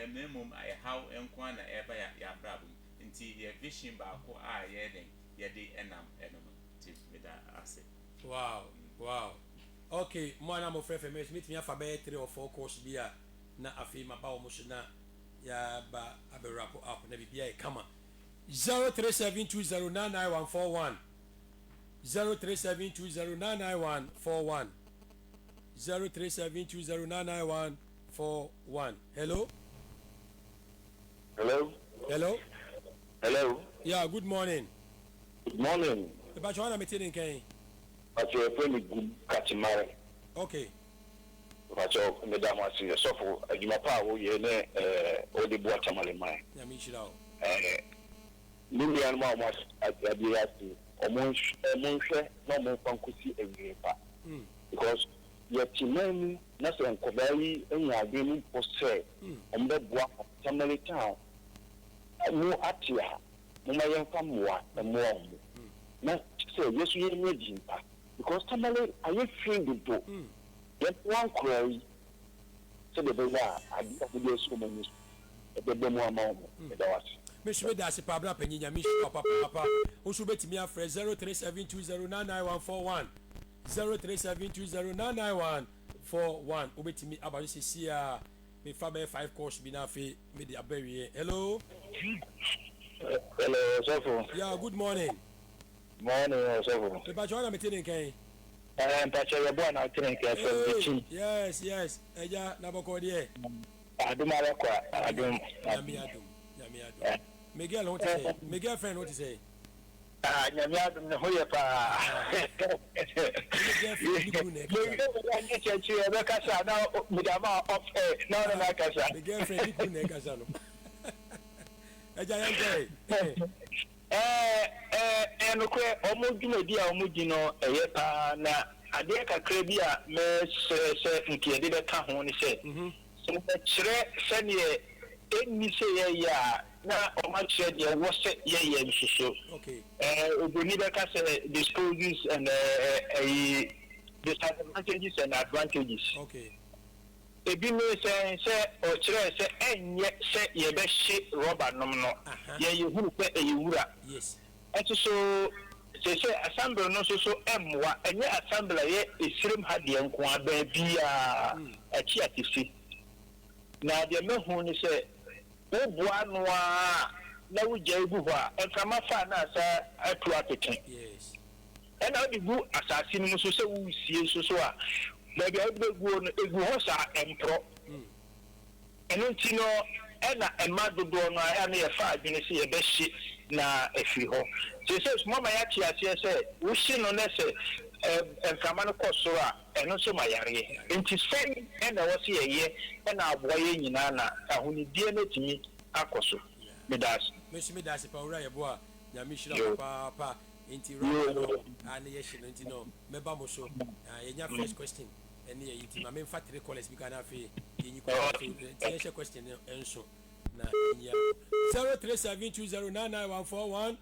memom how enko na eba ya brabum nti ye vision ba ko a ye den ye de enam enom ti me da ase. Wow. Okay, mwana mo frɛ fɛmɛ meet me afa bɛyɛ 3 or 4 course bi a na afei ma ba wo mo so na ya ba abɛwrap up na bibia e kama 0372099141 0372099141 0372099141. Hello. Yeah, good morning. Good morning. About you, I'm meeting in But you're a friend good Katimare. Okay. But you're Madame Senior Sofo, you my power, you're all the Guatemala mine. Yamishao. Lilian Mamas at the Adiati, or Monshe, no more Pankusi every part. Because your Timani, Nasa and Kobari, and you are being for sale on the Bois of Tamale Town. No Atia, no my family, and more. Now, so yes, you imagine that. Because Tamale, I am free to do. Get one query. So the Bella, I did so many. The demo amount. Monsieur Dasi Pabla Penina Mish Papa who should bet me a friend 0372099141 0372099141 Ubet me about this year. Me Faber 5 course Binafi Media Berry. Hello. Hello, Sofo. Yeah, good morning. Morning, Sofo. The Bajana meeting Kay. Pacha Yabon, I think. Yes. Eja Nabokodi. I do my work. I do. Yamiadum. Miguel, what to say? Miguel friend, what to say? Yamiadum, the Hoyapa. The girlfriend, Casano. And almost do a dear Omugino, a yepa, a dear Crabia, Mess, did a kahon, he said. So, send ye. Me say yeah na o ma share there was yeah so okay we need to disposes and disadvantages and advantages okay e bi me say o kire say enye say ye be hye rubber nom no ye hu pe e wura yes eto so say assembly no so emwa enye assembly ye esirim ha de nko aba bia achi atifi na de me hu ni say Obuanwa na wuje gu ho a enfama fa na asa atu apeten yes and how the go assassin no so se wu sie so a na bia egu no egu ho sa empro eno ti no na emadodo no a na ye fa adwene se ye be hye na efi ho se mama ya ti ase se wo hye no na se enfama no koso a eno so mayare enti sen na wo se ye na aboye nyina na ahunidie na timi akoso medas medas pa ura yeboa nyame hira papa enti ro ana ye hye no enti no meba mo so yenya first question ene ye yiti ma me fa 3 callers bi kana fe yenyi question question enso na yenya 0372099141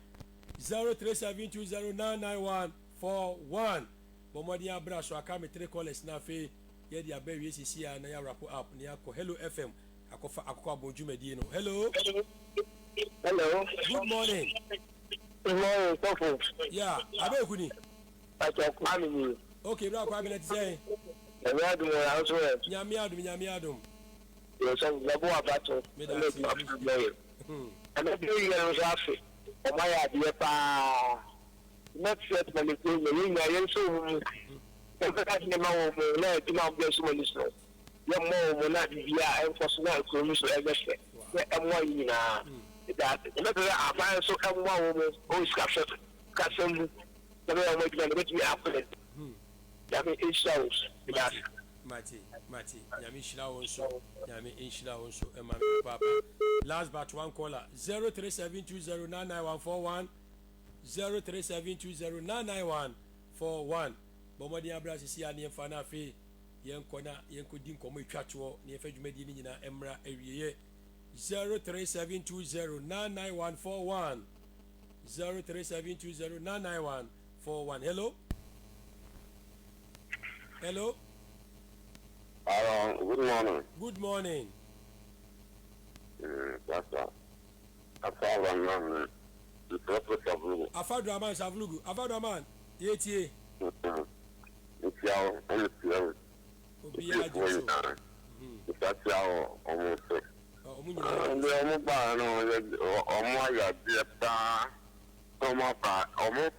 0372099141 bomodi abra so aka me 3 callers na fe ye dia ba wi sisi na ya wrap up na ya ko Hello FM akofa akoko abodwumadi no hello good morning Sofo yeah abeku ni acho kwami okay bra kwa me say nyame adum yo so labo abato me da see and be you so afi o ma ya die pa next set me ko me nya yen so o ka ni ma wo mo na ti ma gbe so mo ni so ye mo na bia en personal ko mi so e gbe se e mo yi na that no be afa so e mo wo o scrapshot ka sem da be mo gbe na be mi apple ya me issues that Mati, nyame shira wonso, nyame inshira wonso, ema papa. Last but one caller, 0372099141, 0372099141. Bomodi abra sisi ani emfa na afi, yenkona yenkodi nkomo etwato, ne efa dwumadi ni nyina emra awieye. 0372099141, 0372099141. Hello. Good morning. Good morning. That's all. Afadwaman, the prophet of Lugu. Afadwaman Savlugu. Afadwaman, yetie. It's Yao, I'm still. That's how almost. The mobile, or my dear, come up, almost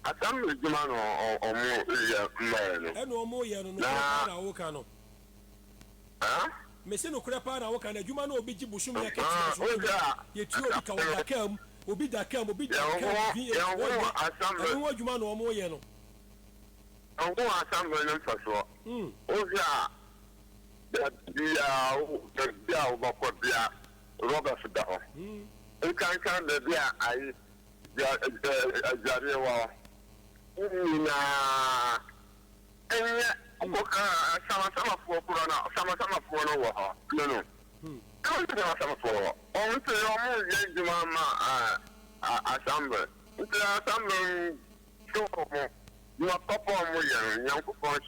I can't with the man or more. And no more, you know, Huh? Mese no krepa na wo kan adwuma na obi gibushum ya ketira so ye tu obi ka wo dakam obi dakam obi dakam bi e wo adwuma na omo ye no anwo asam na mfaso oja dia o bako dia Robert da ho kan da dia ai jare wa na Oka sama for Purana, sama for no. Come to sama for. On to your mama assemble. Into assemble so you are papa young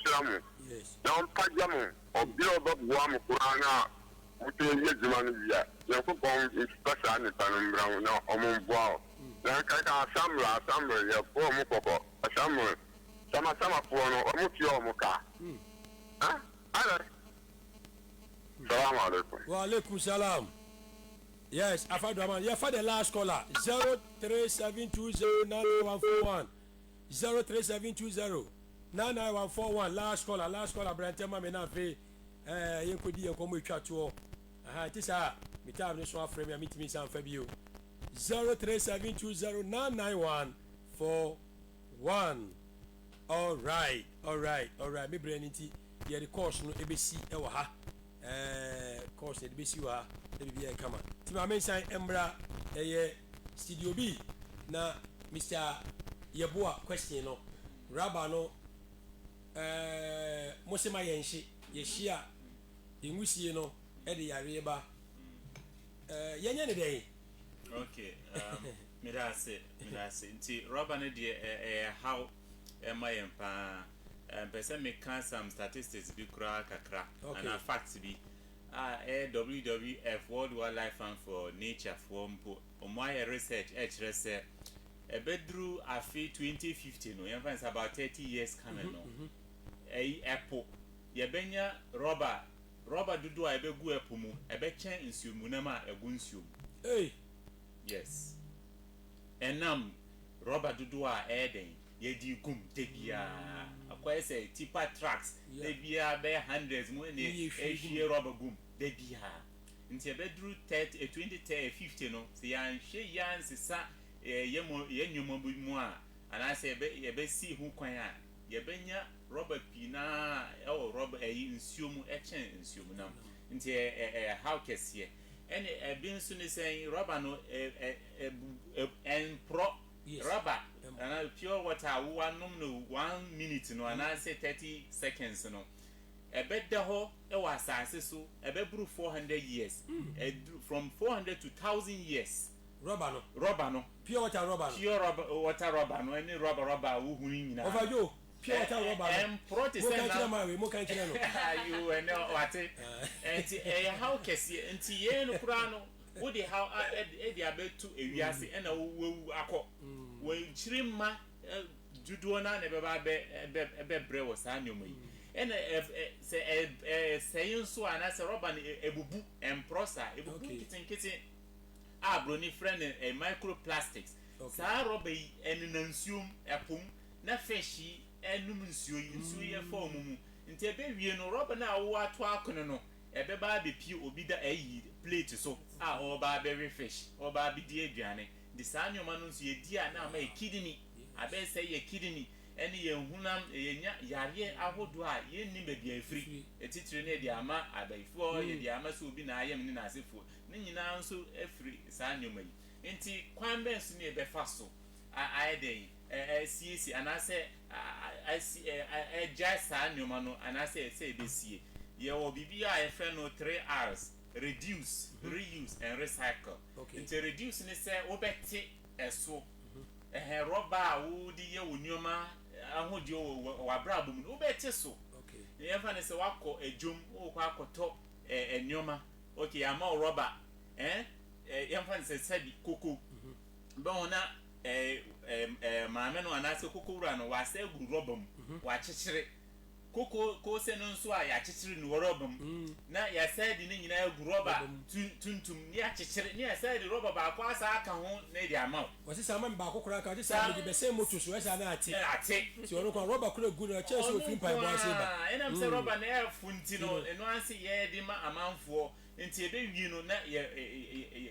sham. yes Now pajamu or build up one Purana with the young papa is special and brown now on wow. Then I assemble your poor moko assemble. Sama for no omuti omuka. Ala. Salam alaikum. Wa alaikum salam. Yes, Afadwaman. Yeah, for the last caller 0372099141 0372099141 last caller Brantema me na fe yenkodi yenkomo etwa to tisa me time ne so afrem ya mitimi san fa bio 0372099141. All right. Me brainity. Yeah, the course no ebesi e wa ha. Course ebesi wa e bi e kama. Ti ma mensan embra studio B na Mr. Yeboa question no. Raba no mo se ma yenhye ye hia enwusie no e de yare ba. Yenye ne dey. Okay. Mirase. Nti raba no de how am I person me can some statistics be kakra and a facts be WWF World Wildlife Fund for Nature for my research research a bedroom afi 2015 no it's about 30 years coming no apple ye benya rubber dudu a ebegu apple mu ebechen nsumu na ma egu nsumu yes enam rubber dudu a eden yedi gum debia akwai say tipper tracks debia be hundreds mu ne ehie rubber gum debia nti ebedru 30 20 50 no se yan hwe yan sisa yenwumo mu a ana say ebe si hu kwan a yebenya rubber pina rubber nsuomu echen nsuomu na nti how kese ene ebin su ne say rubber no en pro yes. Rubber and pure water one no 1 minute no and I say 30 seconds no a bed the ho e was so a bedru 400 years from 400 to 1000 years rubber no pure water rubber no any rubber who nyina over you pure water rubber and protestant mo kan kire no you and what and how kesi enti ye no kura no wo de how e de abetu ewiase e na wo akọ wo chirimma juduo na na be bre wo sa nyomo yi e na se nso ana se rubber ebubu emprosa ebubu kitinkiti broni friend microplastics sa rubber yi enansuom epum na fishi enum nsuo ye form mu nti ebe wie no rubber na wo ato akono no ebe ba be pie obi da plate so oba be fish oba be di aduane di sanyo ma no nso ye di na ma kidney abe say ye kidney ene ye hunam ye nya yare ahodo a ye ni be bia afiri etitire ne di ama abaifo ye di ama so obi na ayem ni na asefo ne nyina nso afiri sanyo ma yi enti kwan ben so ne be fa so aiden CC anase just sanyo ma no anase say be sie ye wo bibia e fe no 3 R's reduce reuse and recycle into reduce ne say obeti eso rubber wo di ye wonyoma ahodi wa brabo mu obeti so ye fa ne say wakọ ejom wo kwa akoto enyoma ama rubber ye fa ne say sabi koko ba ona maame no anase koko wura no wa say gu rubber mu wa chichire ko se no nso a ya chichire no rubber na ya said ni nyina egu rubber tuntum ni a chichire ni ya said rubber ba kwa asa aka ho na di ama wasi sama mba akokora ka di sama di be say moto so esa na ate ti ono kwa rubber kura gu na che so fin pai bo ase ba ena mse rubber na e funti no eno anse ye di ma amanfo nti ebe wi no na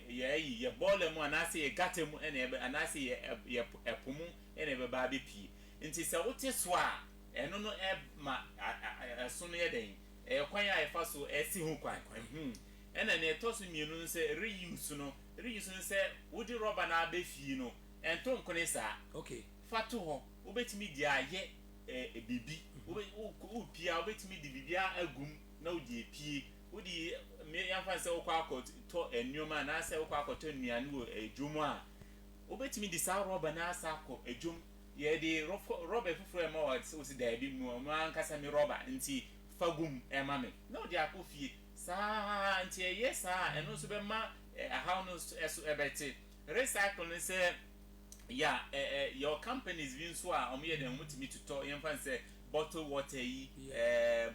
ye ball mu anase ye gatem ena ebe anase ye epomu ena ebe ba be pie nti se wote so a eno no ma so no ye den kwan ya efa so esi hu kwan ena ne to so mienu nse reuse no se wodi rubber na be fie no ento nkone sa okay fatu ho obetimi di aye bibi pia obetimi di bibia agum na odi epie odi me yanfa se okwa akoto enwoma na se okwa akoto nnuane wo ejum a obetimi di sa rubber na asa ko ejum ye di rubber fufure ma o si da bi mu ma nkasa mi rubber nti fagum ema me na odi akofie sa nti yes a eno so be ma how no eso ebete recycle ne se yeah your companies been so omo dem mutimi tuto yemfa say bottle water yi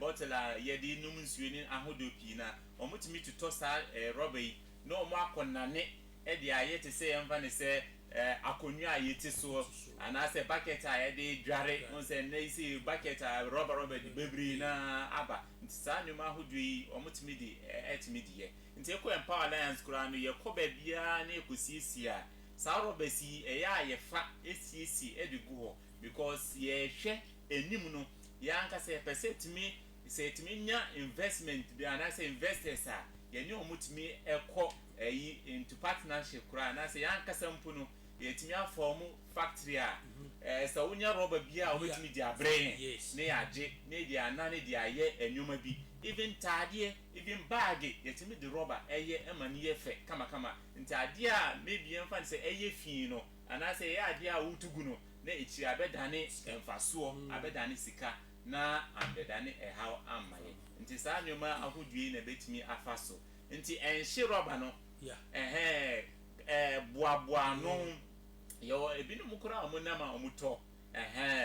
bottle ye di num nsuo ni ahodo pi na omutimi tuto sa rubber yi no omo akonane e di ayete say yemfa ne say akonwa ayete so ana say bucket a ye dware on say na isi bucket rubber di bebri na aba nsa nyuma ahodo yi omutimi di etimi di ye nti EcoEmpower Alliance kura no ye koba bia na ekosiesie a sa rubber si eya ye fa esiesi edigu ho because ye hwe enim no ya anka se percentimi se etimi nya investment bi ana se investors a ye ne omutimi ekọ into partnership kura na se ya anka sampu no ye etimi aform factory a se wonya rubber bi a omutimi di abre ne yaje ne di ana ne di aye enwoma bi even tadie even bag yetimi di rubber eye emani ye fe kama nti ade a maybe emfa se eye fi no ana se ye ade a wutugu no na echi abedane emfaso abedane sika na abedane ehaw amaye nti sa nyoma ahodue na betimi afaso nti enhye rubber no boa no yo ebinum kura omunama omuto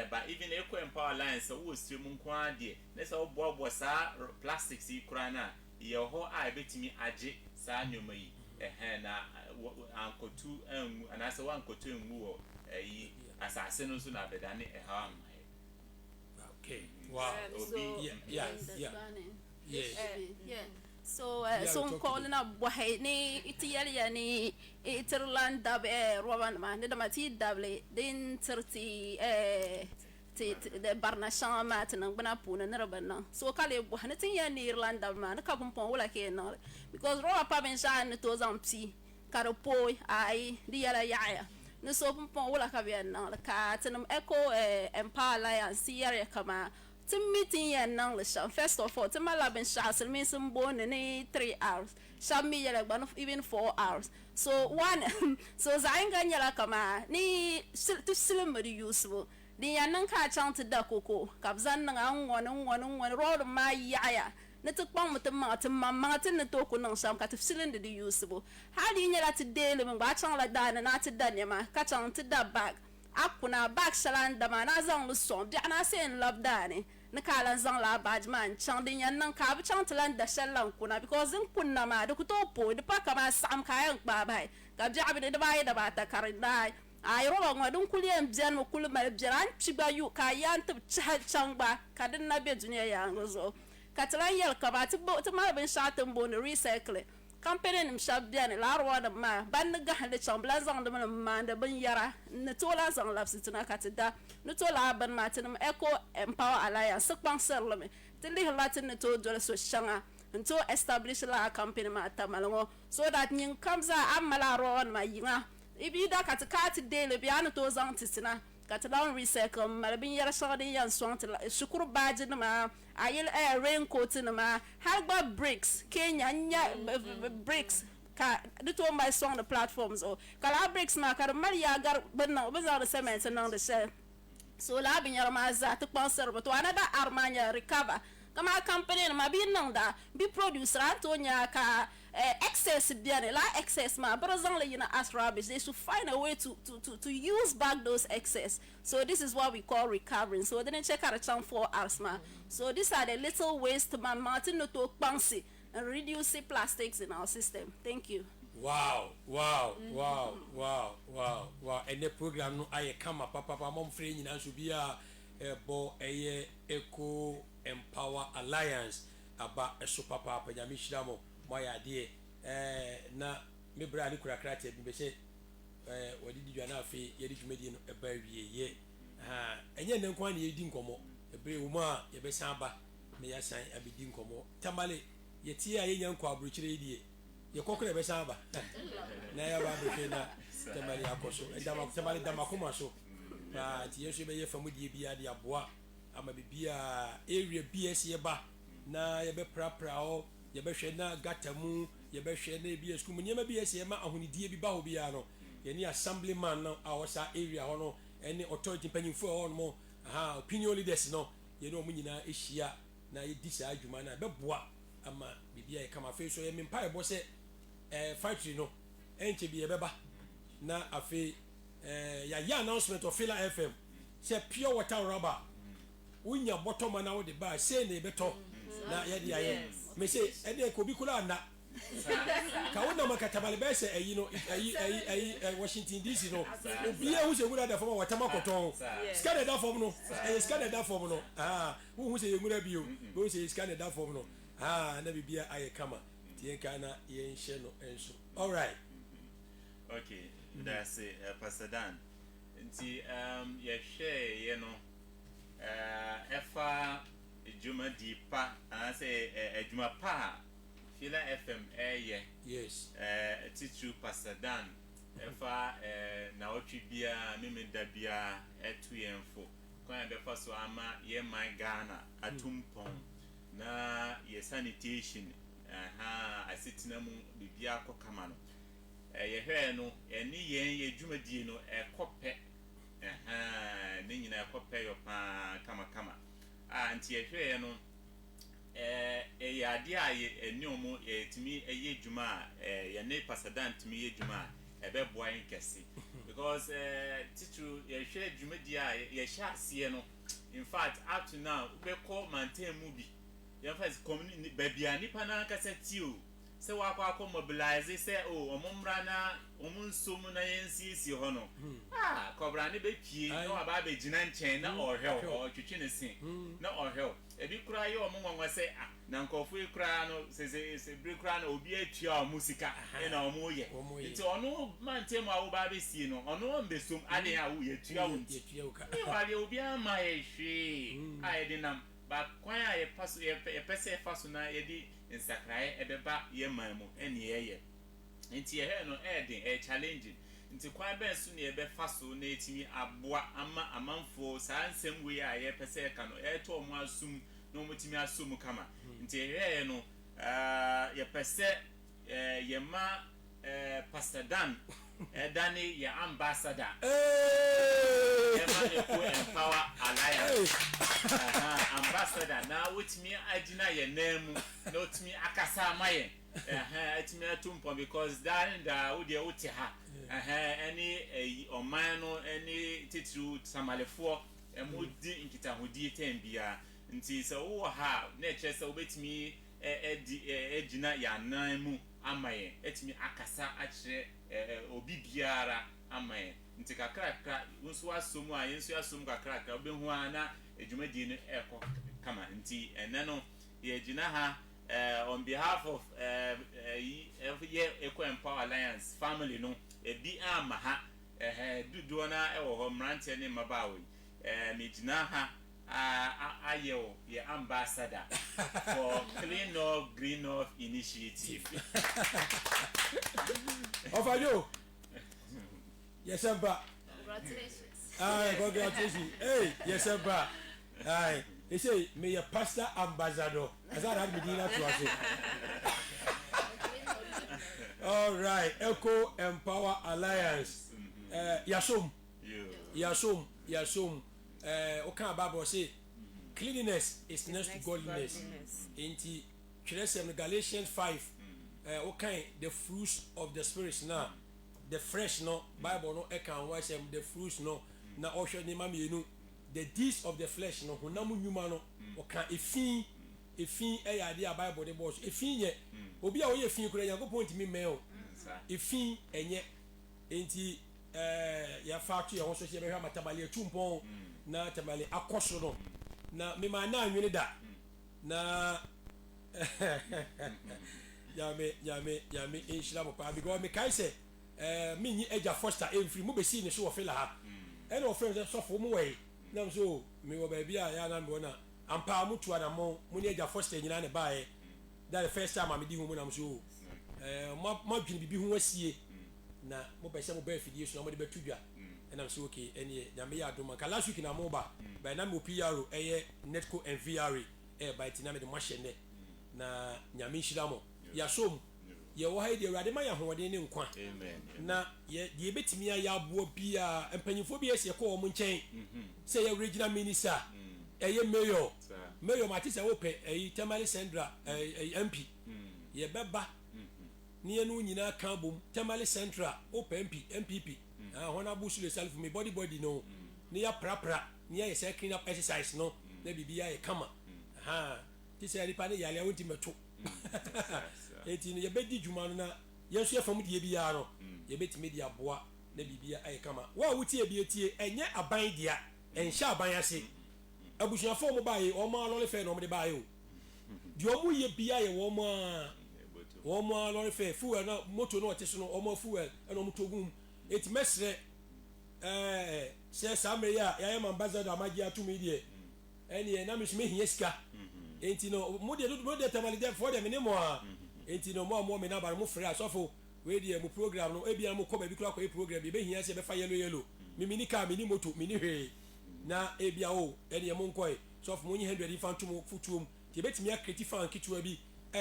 but even EcoEmpower Alliance wo stream nkwa de na se oboabo sa plastics yi kura na ye ho a betimi age sa nyoma yi na ankotu ana se wankotu enwu wo yi asase no so na bedane eha amaye okay wow yeah so so calling up boy ni itiyalia ni Ireland dab roban ma ne da mati dable din 30 the barna chama tan bana puna ne rabana so kale bo ne tin ya ni Ireland dab ma ne ka pon wala ke no because roba pa ben shan to zampi karo poi ai di yala ya ne so pon wala ka be na ka tan EcoEmpower Alliance ya kama meeting ya nang le sham first of all la ben shasel min some born in 3 hours sham mi ya ban even 4 hours so one so zainga nyala kama ni to slim useful di ya nan ka chant da koko kabzan nan an won road ma ya na to kpang mutum ma tin na to ko nan sham ka to slim di useful how di nyala to daily mun ba chang la da na to da ne ma ka chang to da bag akuna bag shalan da ma na zang lu som di ana sen love da ne na kala zang la bajman chang din yan nan ka bi chang tlan da shallan kuna because in kunna ma da ku to po da pa kama sam kayan ba bai ka jabi da bai da ba ta karinda ay roba ngwa dun kuliyam jan mo kul mal jaran chiba yu ka yan tu chang ba ka din na be duniya ya ngozo ka tlan yel ka ba tu ma bin shatin bo ne recycle company nim shabbiane la arwa da ma ban ga hande chambla zang da ma da ban yara ne to la zang lapsi tuna ka da ne to la ban ma tin EcoEmpower Alliance sponsor lame tin li latin ne to do so shanga nto establish la company ma ta malango so that nyin kamza amala ron ma yinga ibi da ka ta de le biana to zang tisina ka ta down recycle ma bin yara shadi yan swant shukuru baji ma ayil raincoat ma har ba bricks Kenya nya bricks ka dito my song the platforms o kala bricks ma kar mariya gar banna bazar cement nan da she so la bin yara ma za ta sponsor but wana da armanya recover kama company ma bin nan da bi producer Antonia ka excess biane la excess ma brother you know as rubbish they should find a way to use back those excess. So this is what we call recovering. So then check out a chance for asthma. So these are the little ways to man Martin no to bouncy and reduce the plastics in our system. Thank you. Wow. And the program no I come up papa mom free nyina so bia bo EcoEmpower Alliance aba eso papa nyame hyira mo moya de na me bra ni kurakra te bi be se wadi di dwana afi ye di dwumadi no eba wie ye enye ne nkwa na ye di nkomo ebre wo ma ye be san ba me ya san abidi nkomo tamale ye tie a ye nya nkwa aburukyire die ye kokore be san ba na ya ba be na tamale akoso ndama tamale dama koma so ba ti yesu be ye famudie bia de aboa ama bibia area BS ye ba na ye be prapra o ye be hwe na gatamu ye be hwe na BS kum nyema BS ye ma ahonidie bi ba ho bia no ye ni assemblyman na awosa area ho no ene authority panyimfo ho no opinion leaders no ye no mu nyina ehia na ye disa adwuma na be boa ama bibia ye kama fe so ye mempa ye bo se factory no enche bi ye beba na afi ya announcement of FIILA FM say pure water rubber unya bottom na wo de ba say na beto na ye de aye me say e de ko bi kula na ka wona makatabale be say ayi no ayi Washington DC no obi e hu say gura da form water makoton scan da form no scan da form no hu say gura bi o hu say scan da form no na bibia aye kama tie kana ye nhye no enso. All right. Okay, that's it, Pastor Dan. Nti ye share ye no efa ejuma dipa say ejuma pa FIILA FM ye. Yes. Teacher Pastor Dan efa na otwi bia memeda bia etu yenfo. Kwa be fa so ama ye my Ghana atumpon na ye sanitation asitina mu bibia akokama no. Ye hwe no eni yen ye dwumadie no ekope ne nyina ekope yo pa kama anti ye hwe no ye ade a ye eni omo ye timi eye dwuma ye ne pasadan timi ye dwuma ebeboa yen kese because titu ye hwe dwumadie a ye hya ase no in fact up to now be call maintain mu bi ye first community babia nipa na kasa tio se wakwa mobilize se omumra na omunsum na yensisi ho no kobra ne be pie na wa ba be gina nchen na ohwe o twetwe ne sin na ohwe ebi kura ye omwanwa se na nkofu kura no se bi kura na obi atua musika na omoye nti ono mantem a wo ba be sie no ono mbesum ade a wo ye tua wo nti e wale obi ama ye hwe aye nam ba kwan a ye paso ye pese faso na ye di insakrai ebeba ye mamu eni ye nti ye no den challenging nti kwan ben so ne ebe faso na etimi aboa ama amanfo saa nsem we a ye pese ka no to omo asum no mutimi asum kama nti ye no ye pese ye ma Pastor Dan Dani ye ambassador EcoEmpower Alliance ambassador na wutimi agina ye name na wutimi akasa maye etimi atumpo because that wo de wuti ha any oman no any titru samalefo emudi nkita hodi tembia nti se wo ha na chese obetimi egina ya nan mu amaye etimi akasa akire obi biara amaye nti kakrakra nso asomu a yenso asomu kakrakra obehu ana ejumadi no eko kama nti ene no ye gina ha on behalf of EcoEmpower Alliance family no ebi ama ha dudu na ewo ho mrante ne mabawo me gina ha ayo ye ambassador for Clean North Green North Initiative. Ofayo. Yes, sir. Congratulations. Congratulations. Hey, yes, sir. Aye. They say may your pastor ambassador. As I had Medina to us. All right, EcoEmpower Alliance. Yasum. Yasum. Okay, Bible say cleanliness is next to godliness. Inti Galatians 5 okay, the fruits of the spirit now, the fresh no Bible no can watch them the fruits no na ohwe ni mama yenu the deeds of the flesh no honam nyuma no oka efin eyade a Bible de boss efin ye obi a wo ye efin kura Yakobon ntimi meo efin enye enti ya factory ya wonso ye be hwa matabale atumpon na tabale akoso no na me ma na anwene da na ya me inshira mo pa because me kai say me nyi eja foster every mo be see ne so wo FIILA ha and of friends so for mo way na so me wo ba bia ya na me na ampa mo tu ana mo ni eja foster nyina ne bae that the first time am di hu mo na so ma dwene bibi hu asie na mo be se mo ba fidie so na mo de betu dwa and am so okay ene ya me ya do man ka last week na mo ba na mo PRO netco and VR by tina me de mo hye ne na nyame nhyira mo ya som ye wo ha de awurade ma ya hoɔden ne nkwa na ye betimi ya abo bia empanyifo bi ese ko wo nkyɛn sɛ ye regional minister ye mayor matisa wo pɛ Temale Central MP ye bɛba ne ye no nyina kan bom Temale Central wo pɛ MPP hona busu le self me body no ne ya prapra ne ya say clean up exercise no na bibia ye kama ti sɛ ripa ne yale wonti meto eti ne ye bedi dwuma no na yenso ye fam de bia no ye betime de aboa na bibia ay kama wa wuti e tie enye aban dia enhye aban ase abusuafo mo bae o ma lole fe no mo de bae o di o mu ye bia ye wo ma lole fe fuel na moto no ote so no o ma fuel e no mo togum eti mesre se samre ya ma ambassador amagia to me die eni na me hie sika enti no mo de Temale de for de me mo enti no mo me na ba mo frɛ asofo we de mo program no ebia mo ko ba bi kura ko program bi be hia se be fa yellow mi car mi moto mi hwe na ebia o ene mo nkoi sofo mo nyi 100 fa ntom futuom ti betimi akreti fa nkitua bi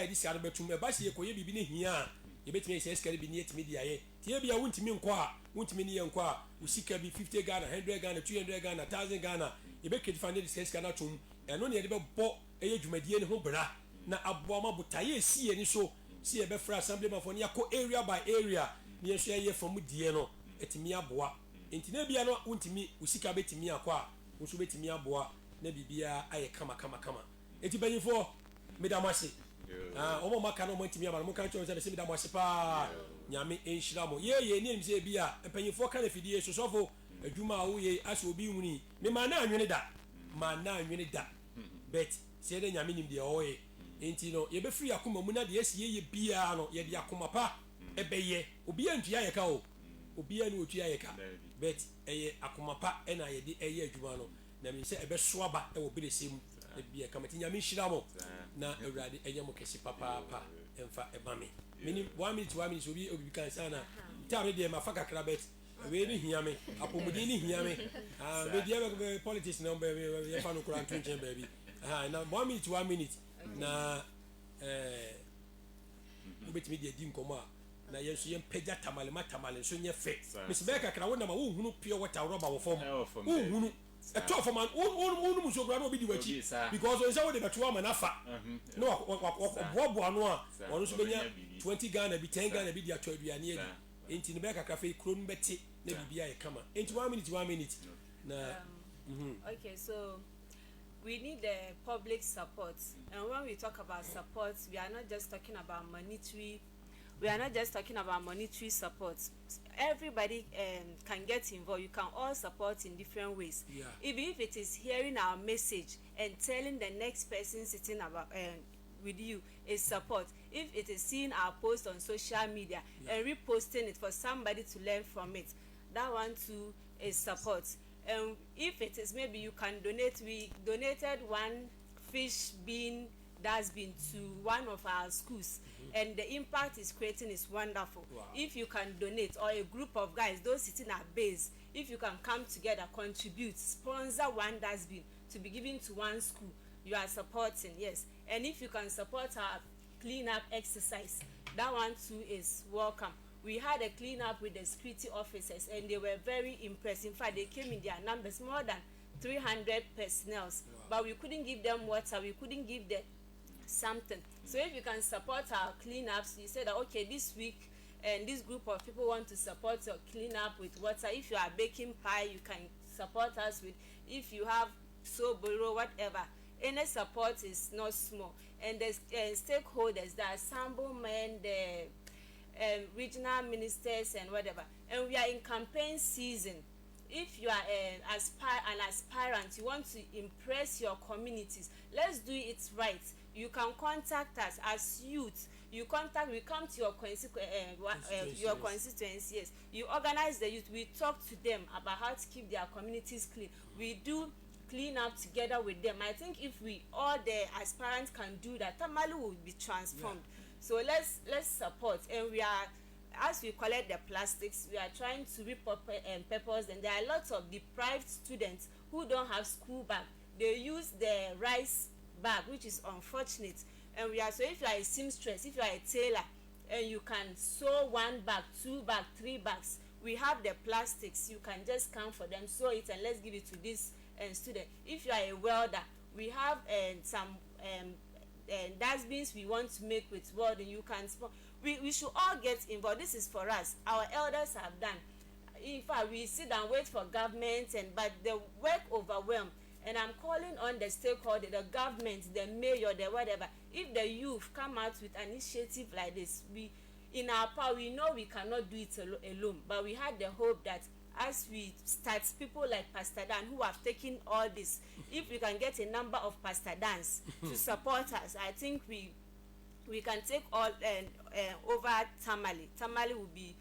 di sia do betum e ba se ye koye bibi ne hia ye betimi se skare bi ne etimi dia ye ti ebia wontimi nkɔ a wontimi ne ye nkɔ a usika bi 50 Ghana 100 Ghana 200 Ghana 1000 Ghana ye be kreti fa ne se skare na tum eno ne ye de be bɔ eye dwumadie ne ho bra na aboa ma botaye sie ni so sie be fra assemblyman for ne yakɔ area by area ne yeso ye from die no etimi aboa enti na bia no wontimi usika betimi akɔ a wo so betimi aboa na bibia aye kama enti banyifo medamase omo maka no montimi ama mo kan cho se medamase pa nyame enhyira mo ye ni se bia empanyifo ka na fidie so sofo adwuma a wo ye ase obi huni me ma na anwene da bet se de nyame nim de oye enti no ye be free akoma mu na de esi ye bia no ye de akoma pa ebeye obi antua ye ka o obi anu otua ye ka bet eye akoma pa na ye de eye adwuma no na me se ebe so aba e wo be de sem e bia kamati nyame hyira mo na awurade enye mo kesi papa emfa eba me mini 1 minute obi kan sana tare de ma faka kra bet we ni hia me apomudi ni hia me we de politics na ye fa no kura ntun baby na 1 minute na ubetimi de di nkomo a na yenso yem pegya tamale so nye fe misbeka kra wona ma wo hunu pure water rubber wo form wo hunu a top of man onu muso kra no obi di wachi because on say wo de beto ama na fa no bobo anu a onu so benya 20 Ghana bi 10 Ghana bi di ato aduane edi enti ne beka kafe kro no beti na bibia ye kama enti 1 minute na okay, so we need the public support, and when we talk about support, we are not just talking about monetary support. Everybody can get involved. You can all support in different ways. Even if it is hearing our message and telling the next person sitting about with you is support. If it is seeing our post on social media and reposting it for somebody to learn from it, that one too is support. If it is maybe you can donate, we donated one fish bean dustbin to one of our schools, and the impact it's creating is wonderful. If you can donate, or a group of guys, those sitting at base, if you can come together, contribute, sponsor one dustbin to be given to one school, you are supporting, yes. And if you can support our cleanup exercise, that one too is welcome. We had a clean up with the security officers, and they were very impressed. In fact, they came in their numbers, more than 300 personnel. But we couldn't give them water, we couldn't give them something. So if you can support our cleanups, you say that okay, this week and this group of people want to support your cleanup with water. If you are baking pie, you can support us with. If you have soboro, whatever, any support is not small. And the stakeholders, the assemblymen, the regional ministers and whatever. And we are in campaign season. If you are an aspirant, you want to impress your communities, let's do it right. You can contact us as youth. We come to your constituency, yes. You organize the youth. We talk to them about how to keep their communities clean. We do clean up together with them. I think if all the aspirants can do that, Tamale will be transformed. Yeah. So let's support. And we are, as we collect the plastics, we are trying to repurpose, and there are lots of deprived students who don't have school bag. They use the rice bag, which is unfortunate. And so if you are a seamstress, if you are a tailor, and you can sew 1 bag, 2 bags, 3 bags, we have the plastics. You can just come for them, sew it, and let's give it to this student. If you are a welder, we have some dustbins we want to make with welding. You can we should all get involved. This is for us. Our elders have done. In fact, we sit and wait for government, but the work overwhelmed. And I'm calling on the stakeholder, the government, the mayor, the whatever. If the youth come out with an initiative like this, in our power, we know we cannot do it alone. But we had the hope that as we start, people like Pastor Dan who have taken all this, if we can get a number of Pastor Dans to support us, I think we can take all over Tamale. Tamale will be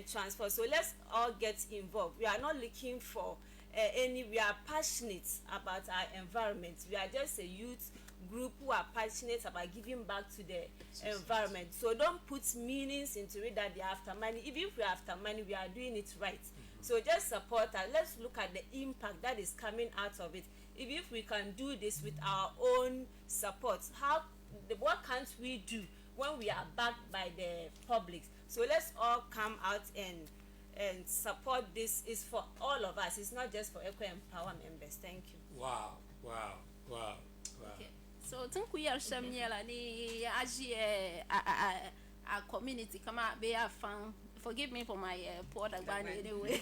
transferred. So let's all get involved. We are not looking for we are passionate about our environment. We are just a youth group who are passionate about giving back to the environment. So don't put meanings into it that they are after money. Even if we are after money, we are doing it right. So just support us. Let's look at the impact that is coming out of it. If we can do this with our own support, what can't we do when we are backed by the public? So let's all come out and support. This is for all of us. It's not just for EcoEmpower members. Thank you. Wow. Okay. So think we are Shamila ni aji a community kama be a fan. Forgive me for my poor Dagani anyway.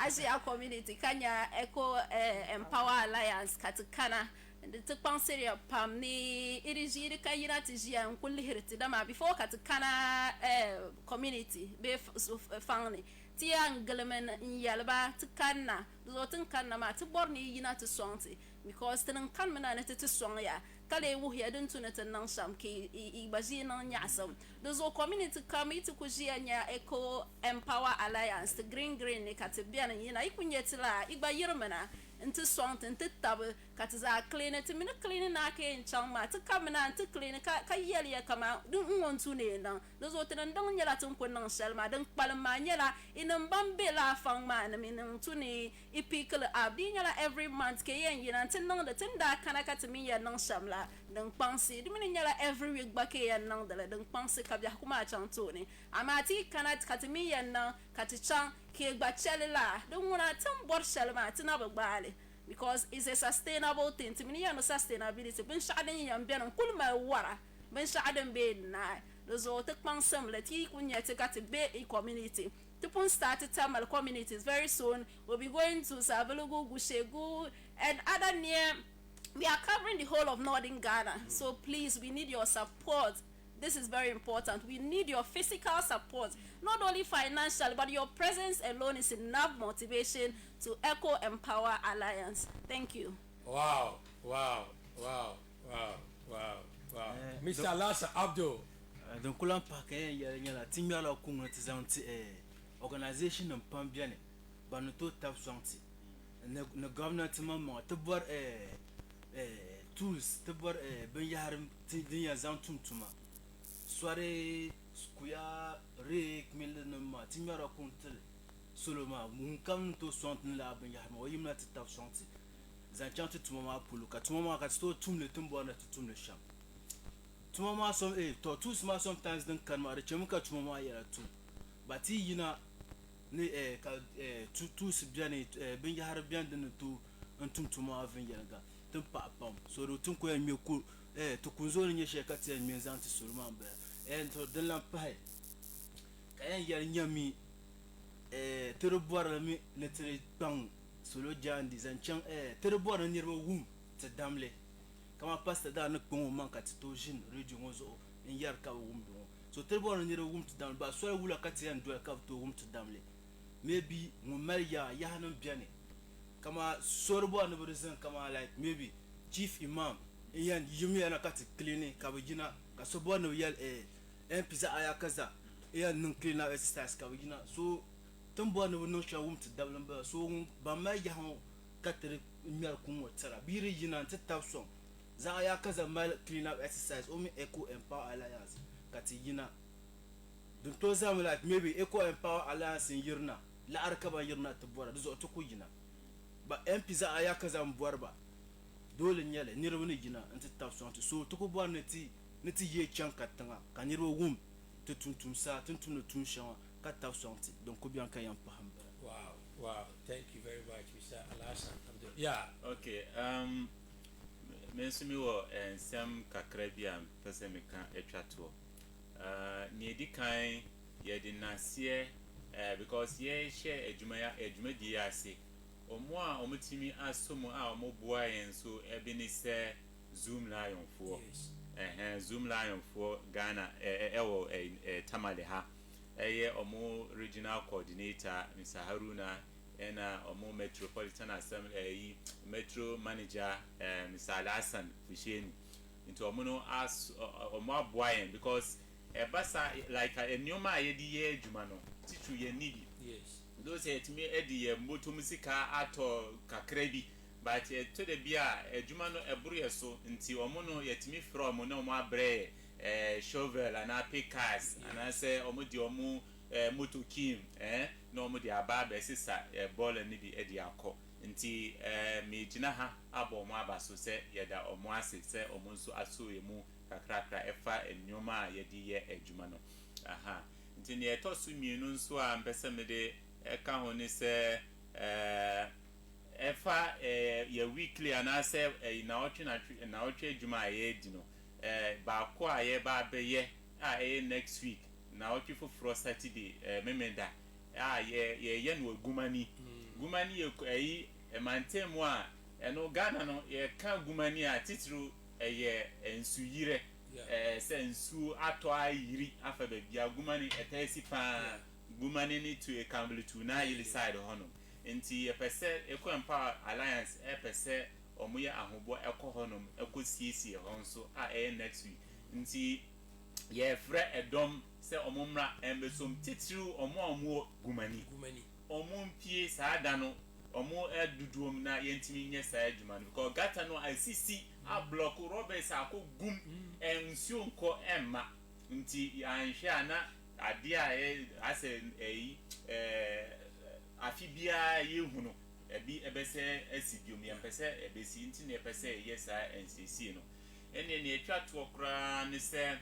Aji a community Kanya EcoEmpower Alliance katukana. The Tupanseri Pam ni iriji kayira tijia nkuli hiriti dama before katukana community be family tia ngelemen yalba tukana zotin kanna ma tuborni yina to sonti because tin kan mena ne to song ya kale wu ya dun tunata nan sham ke ibaji nan nyasam the zo community committee kujia nya EcoEmpower Alliance the green ne katibia na yina ikunyetila igba yirmana into song into tab katiza clean it mina clean na ke in changma to come na to clean ka yeli ya kama dun won tu ne na do zo tin ndon nyala tun kun nan selma dan palma nyala in mbambe la fang ma na min tu ne ipikle abdi nyala every month ke yen yina tin nan da tin da kana katimi ya nan shamla dan pansi di min nyala every week ba ke yan nan da dan pansi ka bia kuma chan tu ne amati kana katimi yan nan katichan ke gba chelila don wana tan bor shelma tina bagbale because it's a sustainable thing timini ya no sustainability bin sha'adan yan biyan kulma wara bin sha'adan be na zo tek pansam lati kunya te got be community to start Tamal communities very soon. We'll be going to Savelugu, Gushegu and other near. We are covering the whole of northern Ghana, so please, we need your support. This is very important. We need your physical support, not only financial, but your presence alone is enough motivation to EcoEmpower Alliance. Thank you. Wow. Mr. Lassa Abdul. Donc, on parle qu'il y a la team à la organisation en Pambiane, Banoto Tapsanti. Le gouvernement te boire tous, te boire Benyarim Tidia Zantumtuma. Soirée, Squia, Rick, Millenoma, Timara Contel, Soloma, Munkam to Swanton la Benyam, or Yimna Tapsanti. Zanchanted to Mama Puluka, to Mama Casto, Tum le Tumbuana to Tum le Sham. To Mama some to small sometimes then can marry Chemuka to Mama Yara too. But he, yina ne two Sibiani, Benjahar Bian to Antum Tuma Venyaga, Tumpa Pom, so the Tunko and Milku to kunzo ni she ka tie mi zan ti surman ba to de lan pai kayan yar nyami tere bora mi ne tere bang solo jandi zan chan tere bora ni ro wum te damle kama pasta da na kpon man ka to jin radio ngozo in yar ka wum do so tere bora ni ro wum te damle ba so wula ka tie ndo ka to wum te damle maybe mo maria ya hanan biane kama sorbo na burizan kama like maybe chief imam yan yumi ana ka clinic ka bujina ka so bo na yal pizza aya kaza yan nun clean up exercise ka bujina so tumbo na no sha wum te damle ba so ba ma ya ho ka tere miyar kun wotara biri yina ta tafson za aya kaza mal clean up exercise o mi EcoEmpower Alliance ka ti yina dun to zamu like maybe EcoEmpower Alliance yirna la arkaba yirna tabora do zo to ku yina ba pizza aya kaza mbuar ba dole nyale nirwo ni yina anta tafson so to ku bo neti ye chan katanga ka nirwo wum to tuntum sa tuntum no tun shawa ka tafson donc ko bian ka yan pahamba. Wow, thank you very much, Mr. Alasan. Yeah. Okay. Mensumi wo ensem kakra bia pese meka etwato. Ni edi kan ye di nasie because ye share edwuma di ase. Omo a omutimi asomo a omoboa yen so ebe ni se Zoom Lion for. Yes. Zoom Lion for Ghana ewo Tamale ha. Eye omo regional coordinator Mr. Haruna ena omo metropolitan assembly metro manager Mr. Alasan Fusheni into omo no as omo aboyen because basa like enyoma ye di ye adwuma no titu ye need. Yes. Those it me edi ye motomusika ato kakra bi but to the bia adwuma no eburu ye so nti omo no yetimi from no omo abre shovel and pickaxe and I say omo di omo motokim no omo di aba be sisa ball ni di edi akọ nti me gina ha abo omo aba so se yeda omo ase se omo nso aso emu kakrakra efa enyoma yedi ye adwuma no aha nti ne etosu mienu nso a mpese me de eka ho ni se efa ye weekly and I say na otwe adwuma ye di no ba ko aye ba beye next week na otwe for Saturday memenda ye no gumani ye mantem a eno Ghana no ye ka gumani a titru ye ensuyire se ensu ato ayiri afa ba bia gumani etasi pa gumani ni to e kamblu to na yili side hono enti ye pese EcoEmpower Alliance pese omuye ahobo ekohonom ekosiesie ho nso next week nti ye frɛ edom se omumra embesom titru omo gumani omumpie saada no omo eduduom na yentimi nye saa adwuma no because gata no asisi a block robbers akogum ensuo nko emma nti anhwe ana ade a ase afibia yehunu ebi ebese asidium yempese ebesi nti ne pese yesa NCC no ene ne etwa to okra ne se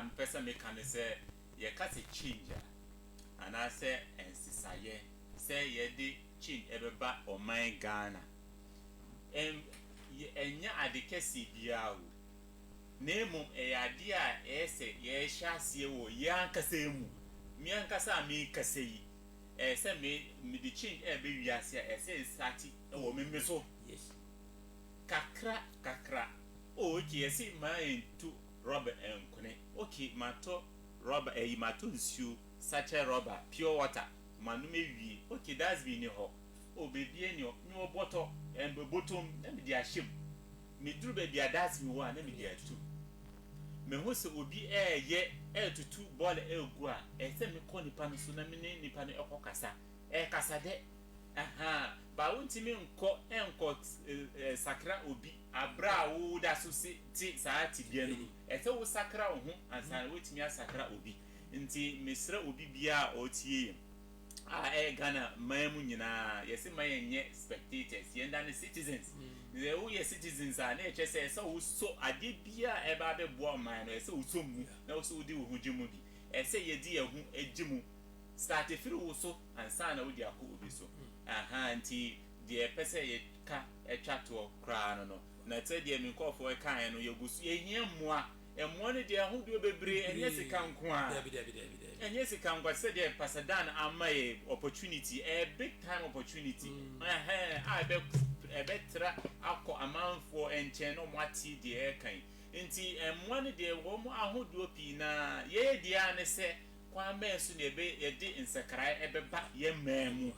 mpese meka ne se ye kase change ana se ensisaye se ye di change ebeba oman Ghana enya adekesi biawo nemu ade a ese ye hyasie wo yankasa emu mi yankasa mi kase yi se me di change be wiase se start wo me so yes kakra okay see my to rubber enkune okay mato rubber mato nsuo sachet rubber pure water manu me wie okay that's be ni ho o baby eni o mi oboto embe bottom na me di ahyem me duru be dia that's me wa na me di atu me ho se obi ye tutu ball egu a se me ko nipa no so na me ne nipa no ekokasa kasa de aha ba wontimi enko sakra obi abra wo da so se ti saati bia no se wo sakra wo ho ansan wotimi asakra obi nti mesra obi bia otie Ghana mamu nyina yesi mayenye spectators yenda ne citizens ze wo ye citizens a na eche se wo so ade bia e ba be bo man no se wo so mu na wo so di wo hujimu bi se ye di ehu ejimu start free wo so ansa na wo di akọ obi so aha nti de pese ye ka etwa to kra no na tse de me nkofo e kan no yegusu ehia mmoa emmoa ne de ahodo bebre enye sika nko a enye sika nko se de pasadan amaye opportunity a big time opportunity ebetra akọ amanfo enchen no mwati de e kan nti emmoa ne de wo mu ahodo pi na ye dia ne se kwa mesu ne be ye de insakrai ebeba ye mamu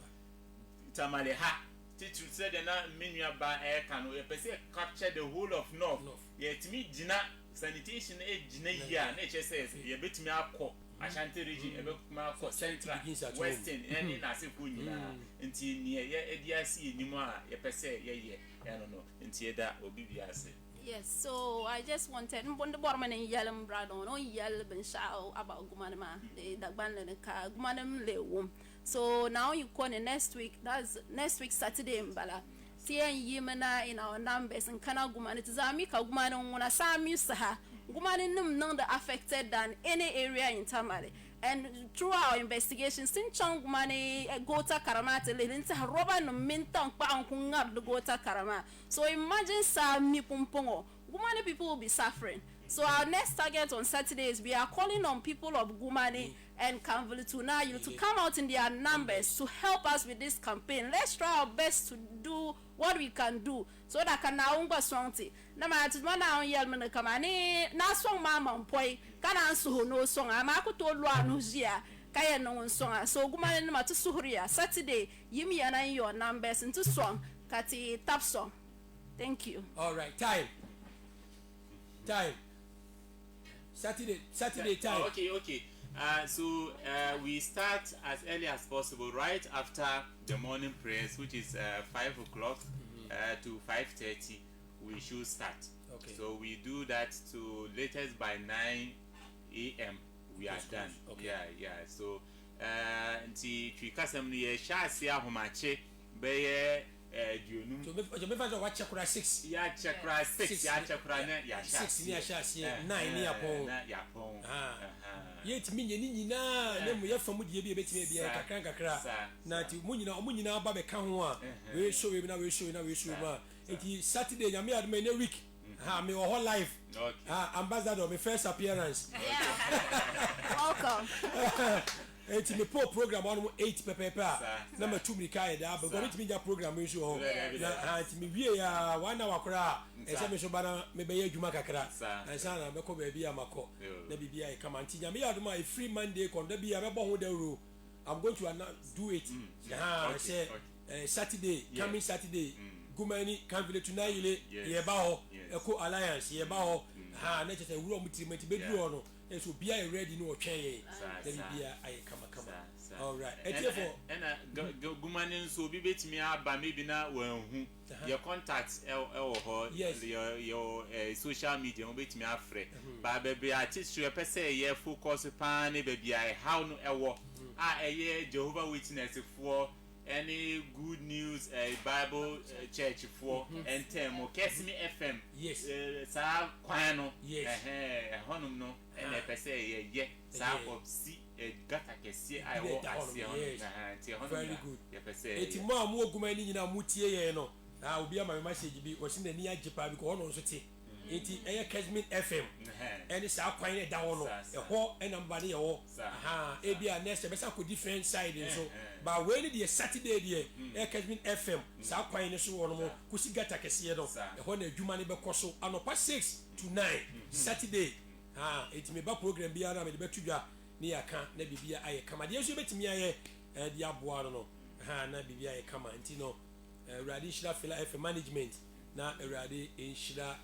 tamale ha teacher said na menua ba e kan no ye pese capture the whole of north ye timi gina sanitation e gina here na che says ye betimi akọ Ashanti region ebekuma akọ central western any na se ko nyina nti ne ye ediasi enimu a ye pese ye no nti eda obi biase. Yes, so I just wanted the borman and yellow brado no yellow ben shao about gumanama the dagban ka gumanam le wom. So now you call next week, that's next week Saturday in Bala. See yimana in our numbers and kana guman it is amika guman when I saw musaha gumaninum none the affected than any area in Tamale. And through our investigations, since Chong money Gota Karamata into Roba no Minton Pang the Gota Karama. So imagine Sami Pumpongo. Gumani people will be suffering. So our next target on Saturdays, we are calling on people of Gumani and Kanvulitunayu to come out in their numbers to help us with this campaign. Let's try our best to do what we can do so that can now swanti. Na ma tuma na on yelmene kamani na song mama mpoi kana ansu no song amako to lo anuzia kaya no song so Gumani na to suhuria Saturday yimi yana your numbers into song kati tap song. Thank you. All right, time. Saturday time. Okay. So we start as early as possible, right after the morning prayers, which is 5 o'clock to 5:30. We should start. Okay. So we do that to latest by 9 a.m. We are done. Okay. Yeah. So nti twikasam no ye hyase ahomache be duonum so me fa watch chakra 6 ya chakra 6 ya chakra na ya 6 ni ya hyase 9 ni yapon yet minye ni nyina na mu ya famu die bi betime bia kakra na ti mu nyina ba be ka ho a we show we ma enti Saturday nyame adme na week me ho live ambassador my first appearance Welcome. Enti me program on 8 pepepa na ma tumri kai da ba go me program nso ho na enti me wie ya 1 hour kra e se me so bana me be adwuma kakra ansa na me ko ba bia makọ na bibia e kama nti nyame aduma e free Monday kon da bia me bo ho da ro I'm going to do it Saturday coming Saturday Gumani Kanvulitunayu ye ba ho EcoEmpower Alliance ye ba ho na chete wuro mutimenti be duro no so bia e ready no otwen ye da bia aye kama all right for Gumani nso bi betimi aba maybe na wanhu your contacts ho your social media betimi afre ba be artist you pese ye focus pa na be bia how no ewo Jehovah Witness for any good news Bible church for and temo Kesimi FM sa kwano honum no and pese ye sa si gata kesi ayo asia very good eti mo amu Gumani nyina mutie ye no obi ama message bi o sin ani agipa bi ko ono nso te eti Kesimi FM and sa kwan e da wo no ho enamba ne ye wo ebia next be sa ko different side so ba we ni the Saturday the Kesimi FM sa kwan ne so wo no mo kusi gata kese no ho na adwuma ne be koso anopa 6 to 9 Saturday eti me ba program bia na me de betudwa ni aka na bibia aye kama de so betimi aye de aboa no na bibia aye kama nti no Radi Shira FIILA FM management na Radi Shira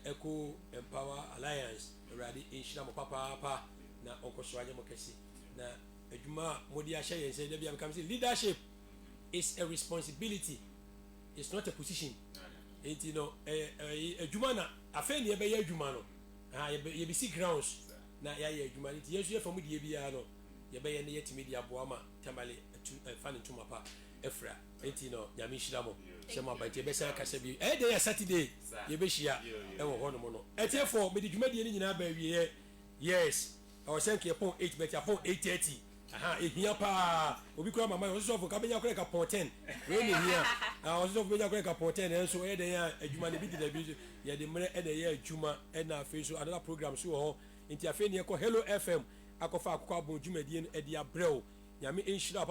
EcoEmpower Alliance Radi Shira mo papa na onkoso anye mo kesi na adwuma modi ahye yen say da bia come say leadership is a responsibility, it's not a position. Enti no adwuma na afa ne be ye adwuma no ye be see grounds na ya ye adwuma nti yesu ye famu die bia no ye be ye ne yetimi dia boama tamale fan ntuma pa efra enti no nyame hyira mo sema ba tie be sa kasa bi dey ya Saturday ye be hia e wo ho no mo no eti for me di dwuma die ni nyina ba wie yes I was saying ke pon 8 bet upon 8:30 aha ehia pa obi kura mama so for ka benya kura ka poten we ne hia so for benya kura ka poten enso e de ya adwuma ne bi de bi ye de mre e de ya adwuma e na afi so another program so ho nti afi ne ko Hello FM akofa akokọ abon dwumadie no e de abrɛw nyame enhyira